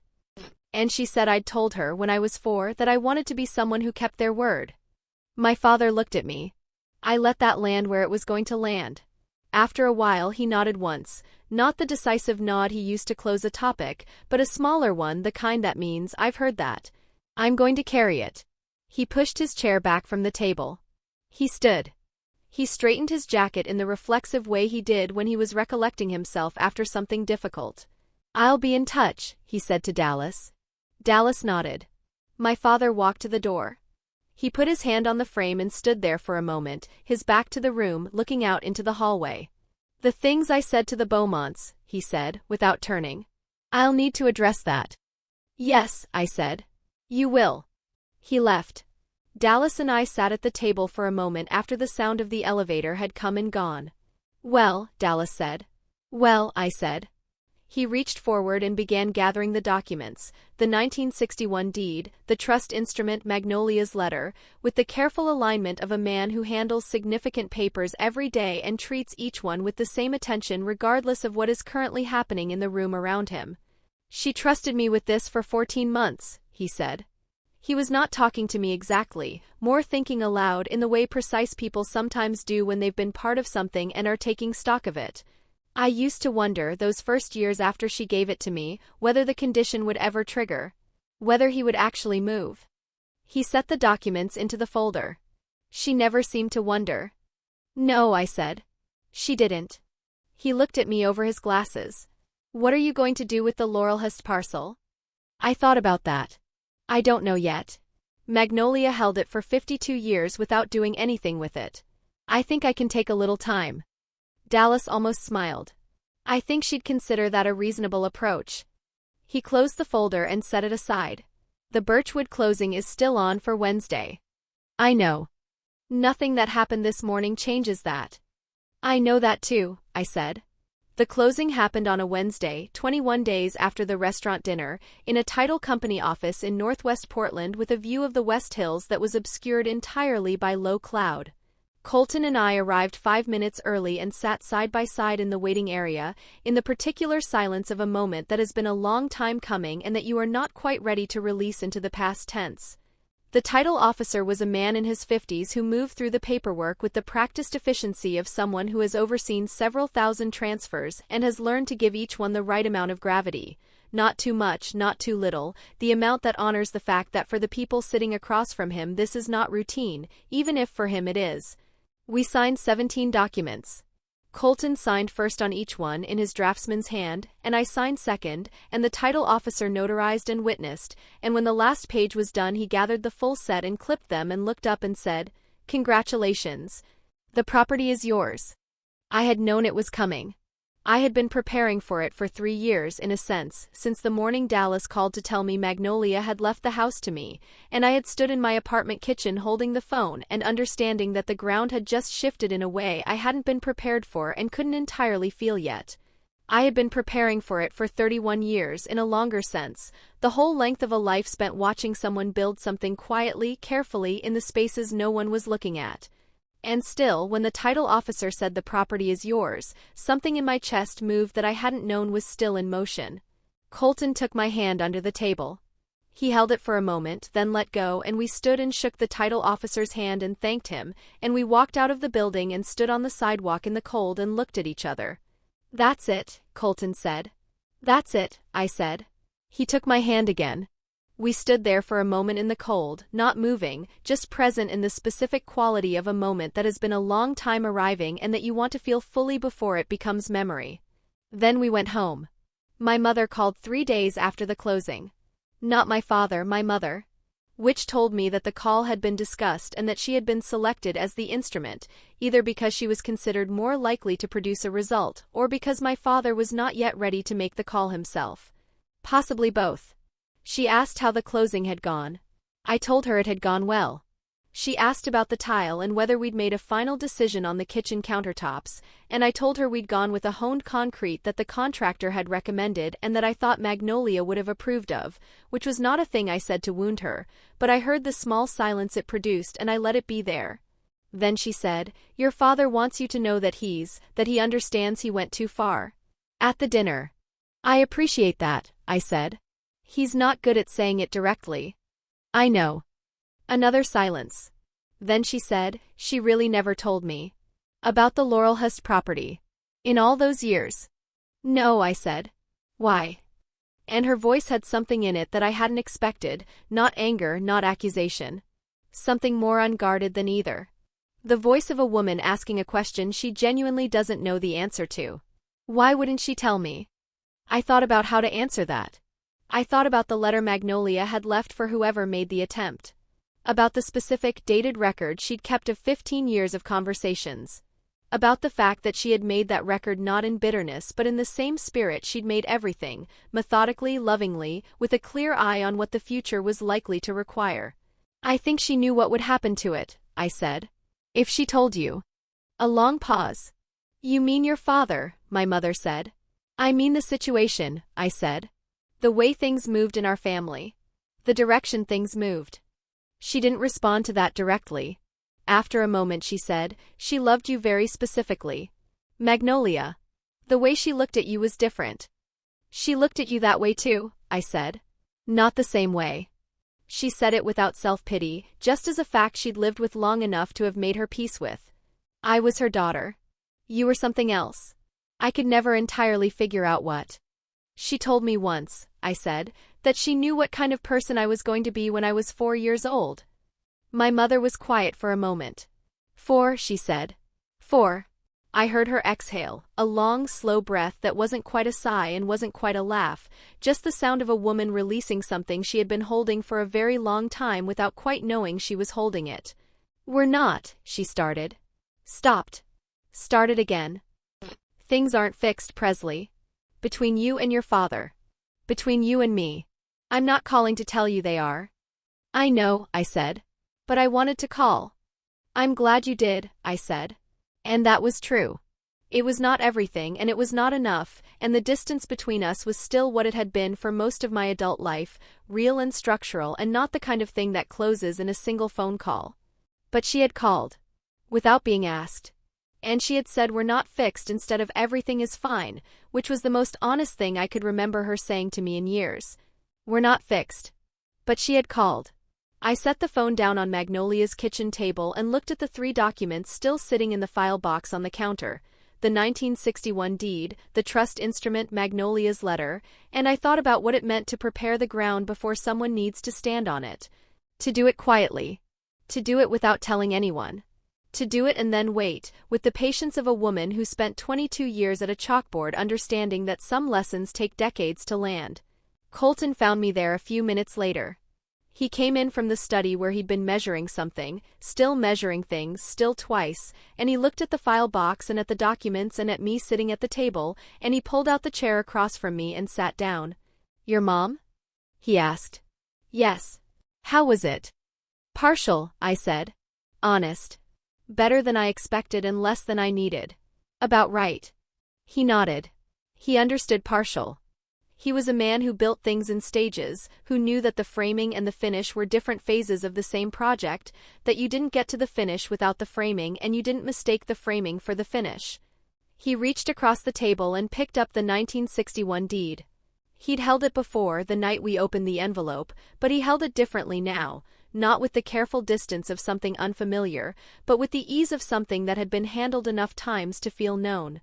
And she said I'd told her when I was 4 that I wanted to be someone who kept their word. My father looked at me. I let that land where it was going to land. After a while he nodded once, not the decisive nod he used to close a topic, but a smaller one, the kind that means, I've heard that. I'm going to carry it. He pushed his chair back from the table. He stood. He straightened his jacket in the reflexive way he did when he was recollecting himself after something difficult. I'll be in touch, he said to Dallas. Dallas nodded. My father walked to the door. He put his hand on the frame and stood there for a moment, his back to the room, looking out into the hallway. The things I said to the Beaumonts, he said, without turning. I'll need to address that. Yes, I said. You will. He left. Dallas and I sat at the table for a moment after the sound of the elevator had come and gone. Well, Dallas said. Well, I said. He reached forward and began gathering the documents, the 1961 deed, the trust instrument Magnolia's letter, with the careful alignment of a man who handles significant papers every day and treats each one with the same attention regardless of what is currently happening in the room around him. She trusted me with this for 14 months, he said. He was not talking to me exactly, more thinking aloud in the way precise people sometimes do when they've been part of something and are taking stock of it. I used to wonder, those first years after she gave it to me, whether the condition would ever trigger. Whether he would actually move. He set the documents into the folder. She never seemed to wonder. No, I said. She didn't. He looked at me over his glasses. What are you going to do with the Laurelhurst parcel? I thought about that. I don't know yet. Magnolia held it for 52 years without doing anything with it. I think I can take a little time. Dallas almost smiled. I think she'd consider that a reasonable approach. He closed the folder and set it aside. The Birchwood closing is still on for Wednesday. I know. Nothing that happened this morning changes that. I know that too, I said. The closing happened on a Wednesday, 21 days after the restaurant dinner, in a title company office in northwest Portland with a view of the West Hills that was obscured entirely by low cloud. Colton and I arrived 5 minutes early and sat side by side in the waiting area, in the particular silence of a moment that has been a long time coming and that you are not quite ready to release into the past tense. The title officer was a man in his 50s who moved through the paperwork with the practiced efficiency of someone who has overseen several thousand transfers and has learned to give each one the right amount of gravity. Not too much, not too little, the amount that honors the fact that for the people sitting across from him this is not routine, even if for him it is. We signed 17 documents. Colton signed first on each one in his draftsman's hand, and I signed second, and the title officer notarized and witnessed, and when the last page was done he gathered the full set and clipped them and looked up and said, "Congratulations. The property is yours." I had known it was coming. I had been preparing for it for 3 years, in a sense, since the morning Dallas called to tell me Magnolia had left the house to me, and I had stood in my apartment kitchen holding the phone and understanding that the ground had just shifted in a way I hadn't been prepared for and couldn't entirely feel yet. I had been preparing for it for 31 years in a longer sense, the whole length of a life spent watching someone build something quietly, carefully, in the spaces no one was looking at. And still, when the title officer said the property is yours, something in my chest moved that I hadn't known was still in motion. Colton took my hand under the table. He held it for a moment, then let go, and we stood and shook the title officer's hand and thanked him, and we walked out of the building and stood on the sidewalk in the cold and looked at each other. "That's it," Colton said. "That's it," I said. He took my hand again. We stood there for a moment in the cold, not moving, just present in the specific quality of a moment that has been a long time arriving and that you want to feel fully before it becomes memory. Then we went home. My mother called 3 days after the closing. Not my father, my mother. Which told me that the call had been discussed and that she had been selected as the instrument, either because she was considered more likely to produce a result or because my father was not yet ready to make the call himself. Possibly both. She asked how the closing had gone. I told her it had gone well. She asked about the tile and whether we'd made a final decision on the kitchen countertops, and I told her we'd gone with a honed concrete that the contractor had recommended and that I thought Magnolia would have approved of, which was not a thing I said to wound her, but I heard the small silence it produced and I let it be there. Then she said, "Your father wants you to know that he understands he went too far." At the dinner. "I appreciate that," I said. "He's not good at saying it directly." "I know." Another silence. Then she said, "She really never told me. About the Laurelhurst property. In all those years." "No," I said. "Why?" And her voice had something in it that I hadn't expected, not anger, not accusation. Something more unguarded than either. The voice of a woman asking a question she genuinely doesn't know the answer to. Why wouldn't she tell me? I thought about how to answer that. I thought about the letter Magnolia had left for whoever made the attempt. About the specific, dated record she'd kept of 15 years of conversations. About the fact that she had made that record not in bitterness but in the same spirit she'd made everything, methodically, lovingly, with a clear eye on what the future was likely to require. I think she knew what would happen to it, I said. If she told you. A long pause. You mean your father, my mother said. I mean the situation, I said. The way things moved in our family. The direction things moved. She didn't respond to that directly. After a moment she said, she loved you very specifically. Magnolia. The way she looked at you was different. She looked at you that way too, I said. Not the same way. She said it without self-pity, just as a fact she'd lived with long enough to have made her peace with. I was her daughter. You were something else. I could never entirely figure out what. She told me once, I said, that she knew what kind of person I was going to be when I was 4 years old. My mother was quiet for a moment. 4, she said. 4. I heard her exhale, a long, slow breath that wasn't quite a sigh and wasn't quite a laugh, just the sound of a woman releasing something she had been holding for a very long time without quite knowing she was holding it. We're not, she started. Stopped. Started again. Things aren't fixed, Presley. Between you and your father. Between you and me. I'm not calling to tell you they are. I know, I said. But I wanted to call. I'm glad you did, I said. And that was true. It was not everything and it was not enough, and the distance between us was still what it had been for most of my adult life, real and structural and not the kind of thing that closes in a single phone call. But she had called. Without being asked. And she had said we're not fixed instead of everything is fine, which was the most honest thing I could remember her saying to me in years. We're not fixed. But she had called. I set the phone down on Magnolia's kitchen table and looked at the 3 documents still sitting in the file box on the counter, the 1961 deed, the trust instrument, Magnolia's letter, and I thought about what it meant to prepare the ground before someone needs to stand on it. To do it quietly. To do it without telling anyone. To do it and then wait, with the patience of a woman who spent 22 years at a chalkboard understanding that some lessons take decades to land. Colton found me there a few minutes later. He came in from the study where he'd been measuring something, still measuring things, still twice, and he looked at the file box and at the documents and at me sitting at the table, and he pulled out the chair across from me and sat down. Your mom? He asked. Yes. How was it? Partial, I said. Honest. Better than I expected and less than I needed. About right. He nodded. He understood partial. He was a man who built things in stages, who knew that the framing and the finish were different phases of the same project, that you didn't get to the finish without the framing and you didn't mistake the framing for the finish. He reached across the table and picked up the 1961 deed. He'd held it before, the night we opened the envelope, but he held it differently now, not with the careful distance of something unfamiliar, but with the ease of something that had been handled enough times to feel known.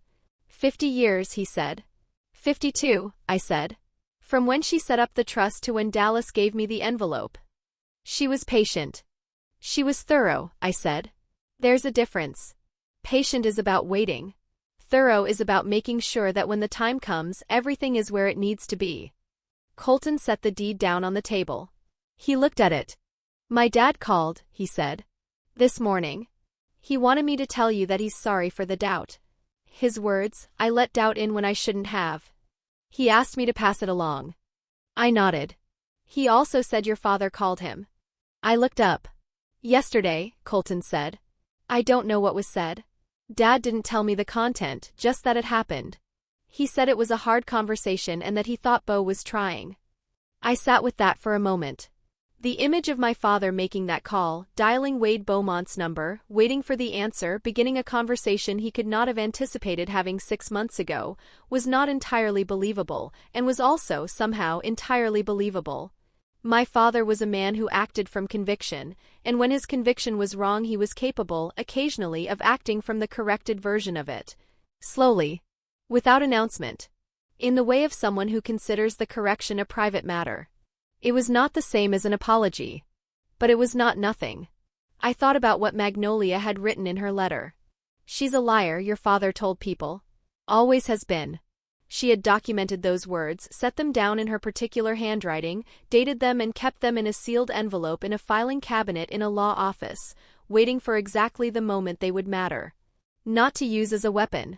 50 years, he said. 52, I said. From when she set up the trust to when Dallas gave me the envelope. She was patient. She was thorough, I said. There's a difference. Patient is about waiting. Thorough is about making sure that when the time comes, everything is where it needs to be. Colton set the deed down on the table. He looked at it. My dad called, he said. This morning. He wanted me to tell you that he's sorry for the doubt. His words, I let doubt in when I shouldn't have. He asked me to pass it along. I nodded. He also said your father called him. I looked up. Yesterday, Colton said. I don't know what was said. Dad didn't tell me the content, just that it happened. He said it was a hard conversation and that he thought Bo was trying. I sat with that for a moment. The image of my father making that call, dialing Wade Beaumont's number, waiting for the answer, beginning a conversation he could not have anticipated having 6 months ago, was not entirely believable, and was also, somehow, entirely believable. My father was a man who acted from conviction, and when his conviction was wrong he was capable, occasionally, of acting from the corrected version of it. Slowly. Without announcement. In the way of someone who considers the correction a private matter. It was not the same as an apology. But it was not nothing. I thought about what Magnolia had written in her letter. She's a liar, your father told people. Always has been. She had documented those words, set them down in her particular handwriting, dated them and kept them in a sealed envelope in a filing cabinet in a law office, waiting for exactly the moment they would matter. Not to use as a weapon.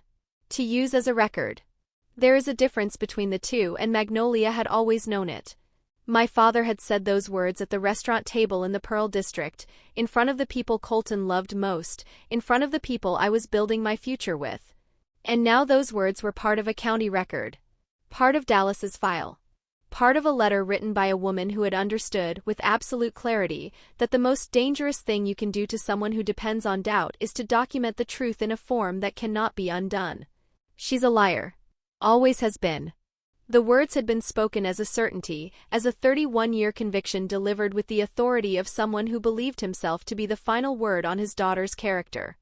To use as a record. There is a difference between the two, and Magnolia had always known it. My father had said those words at the restaurant table in the Pearl District, in front of the people Colton loved most, in front of the people I was building my future with. And now those words were part of a county record. Part of Dallas's file. Part of a letter written by a woman who had understood, with absolute clarity, that the most dangerous thing you can do to someone who depends on doubt is to document the truth in a form that cannot be undone. She's a liar. Always has been. The words had been spoken as a certainty, as a 31-year conviction delivered with the authority of someone who believed himself to be the final word on his daughter's character.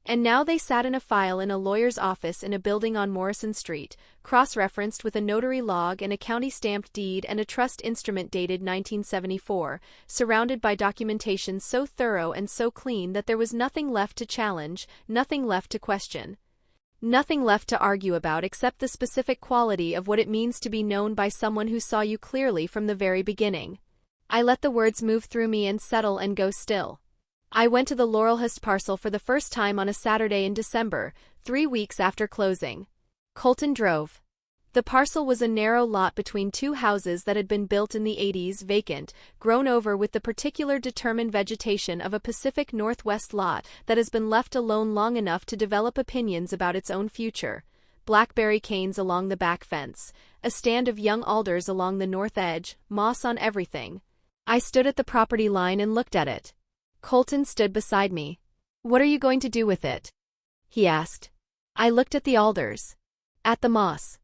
And now they sat in a file in a lawyer's office in a building on Morrison Street, cross-referenced with a notary log and a county-stamped deed and a trust instrument dated 1974, surrounded by documentation so thorough and so clean that there was nothing left to challenge, nothing left to question. Nothing left to argue about except the specific quality of what it means to be known by someone who saw you clearly from the very beginning. I let the words move through me and settle and go still. I went to the Laurelhurst parcel for the first time on a Saturday in December, 3 weeks after closing. Colton drove. The parcel was a narrow lot between two houses that had been built in the 80s, vacant, grown over with the particular determined vegetation of a Pacific Northwest lot that has been left alone long enough to develop opinions about its own future. Blackberry canes along the back fence, a stand of young alders along the north edge, moss on everything. I stood at the property line and looked at it. Colton stood beside me. "What are you going to do with it?" he asked. I looked at the alders. At the moss.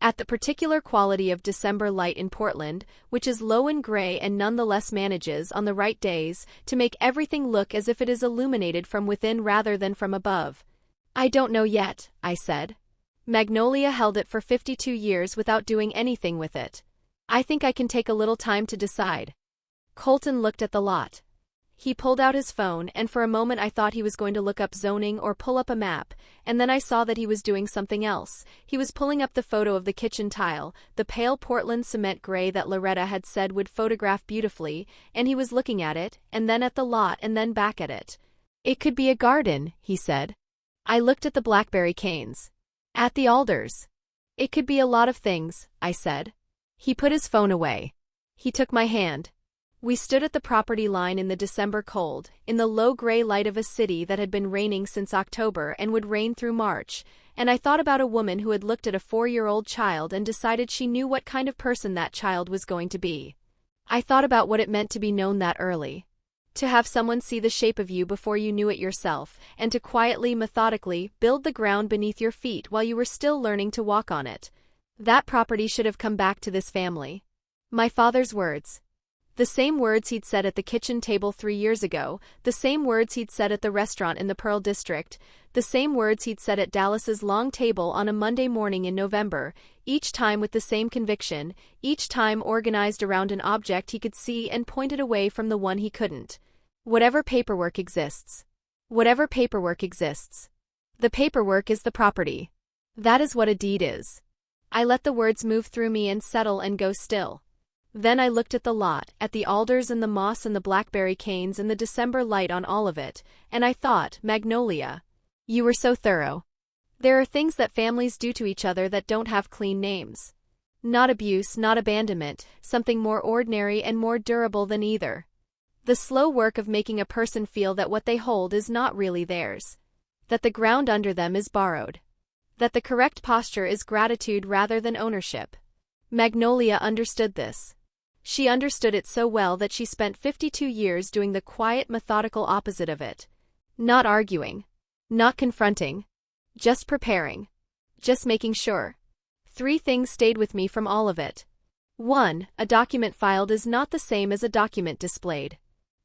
At the particular quality of December light in Portland, which is low and gray and nonetheless manages, on the right days, to make everything look as if it is illuminated from within rather than from above. "I don't know yet," I said. "Magnolia held it for 52 years without doing anything with it. I think I can take a little time to decide." Colton looked at the lot. He pulled out his phone, and for a moment I thought he was going to look up zoning or pull up a map, and then I saw that he was doing something else. He was pulling up the photo of the kitchen tile, the pale Portland cement gray that Loretta had said would photograph beautifully, and he was looking at it, and then at the lot, and then back at it. "It could be a garden," he said. I looked at the blackberry canes. "At the alders." "It could be a lot of things," I said. He put his phone away. He took my hand. We stood at the property line in the December cold, in the low gray light of a city that had been raining since October and would rain through March, and I thought about a woman who had looked at a 4-year-old child and decided she knew what kind of person that child was going to be. I thought about what it meant to be known that early. To have someone see the shape of you before you knew it yourself, and to quietly, methodically, build the ground beneath your feet while you were still learning to walk on it. That property should have come back to this family. My father's words. The same words he'd said at the kitchen table 3 years ago, the same words he'd said at the restaurant in the Pearl District, the same words he'd said at Dallas's long table on a Monday morning in November, each time with the same conviction, each time organized around an object he could see and pointed away from the one he couldn't. Whatever paperwork exists. Whatever paperwork exists. The paperwork is the property. That is what a deed is. I let the words move through me and settle and go still. Then I looked at the lot, at the alders and the moss and the blackberry canes and the December light on all of it, and I thought, Magnolia, you were so thorough. There are things that families do to each other that don't have clean names. Not abuse, not abandonment, something more ordinary and more durable than either. The slow work of making a person feel that what they hold is not really theirs. That the ground under them is borrowed. That the correct posture is gratitude rather than ownership. Magnolia understood this. She understood it so well that she spent 52 years doing the quiet, methodical opposite of it. Not arguing. Not confronting. Just preparing. Just making sure. 3 things stayed with me from all of it. 1. A document filed is not the same as a document displayed.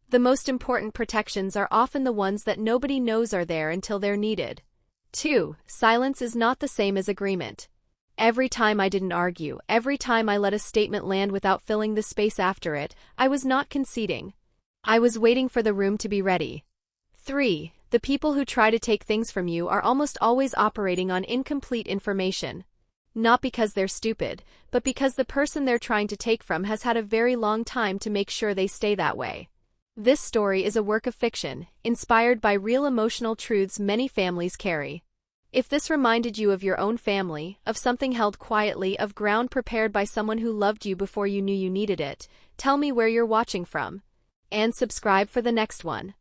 The most important protections are often the ones that nobody knows are there until they're needed. 2. Silence is not the same as agreement. Every time I didn't argue, every time I let a statement land without filling the space after it, I was not conceding. I was waiting for the room to be ready. 3. The people who try to take things from you are almost always operating on incomplete information. Not because they're stupid, but because the person they're trying to take from has had a very long time to make sure they stay that way. This story is a work of fiction, inspired by real emotional truths many families carry. If this reminded you of your own family, of something held quietly, of ground prepared by someone who loved you before you knew you needed it, tell me where you're watching from. And subscribe for the next one.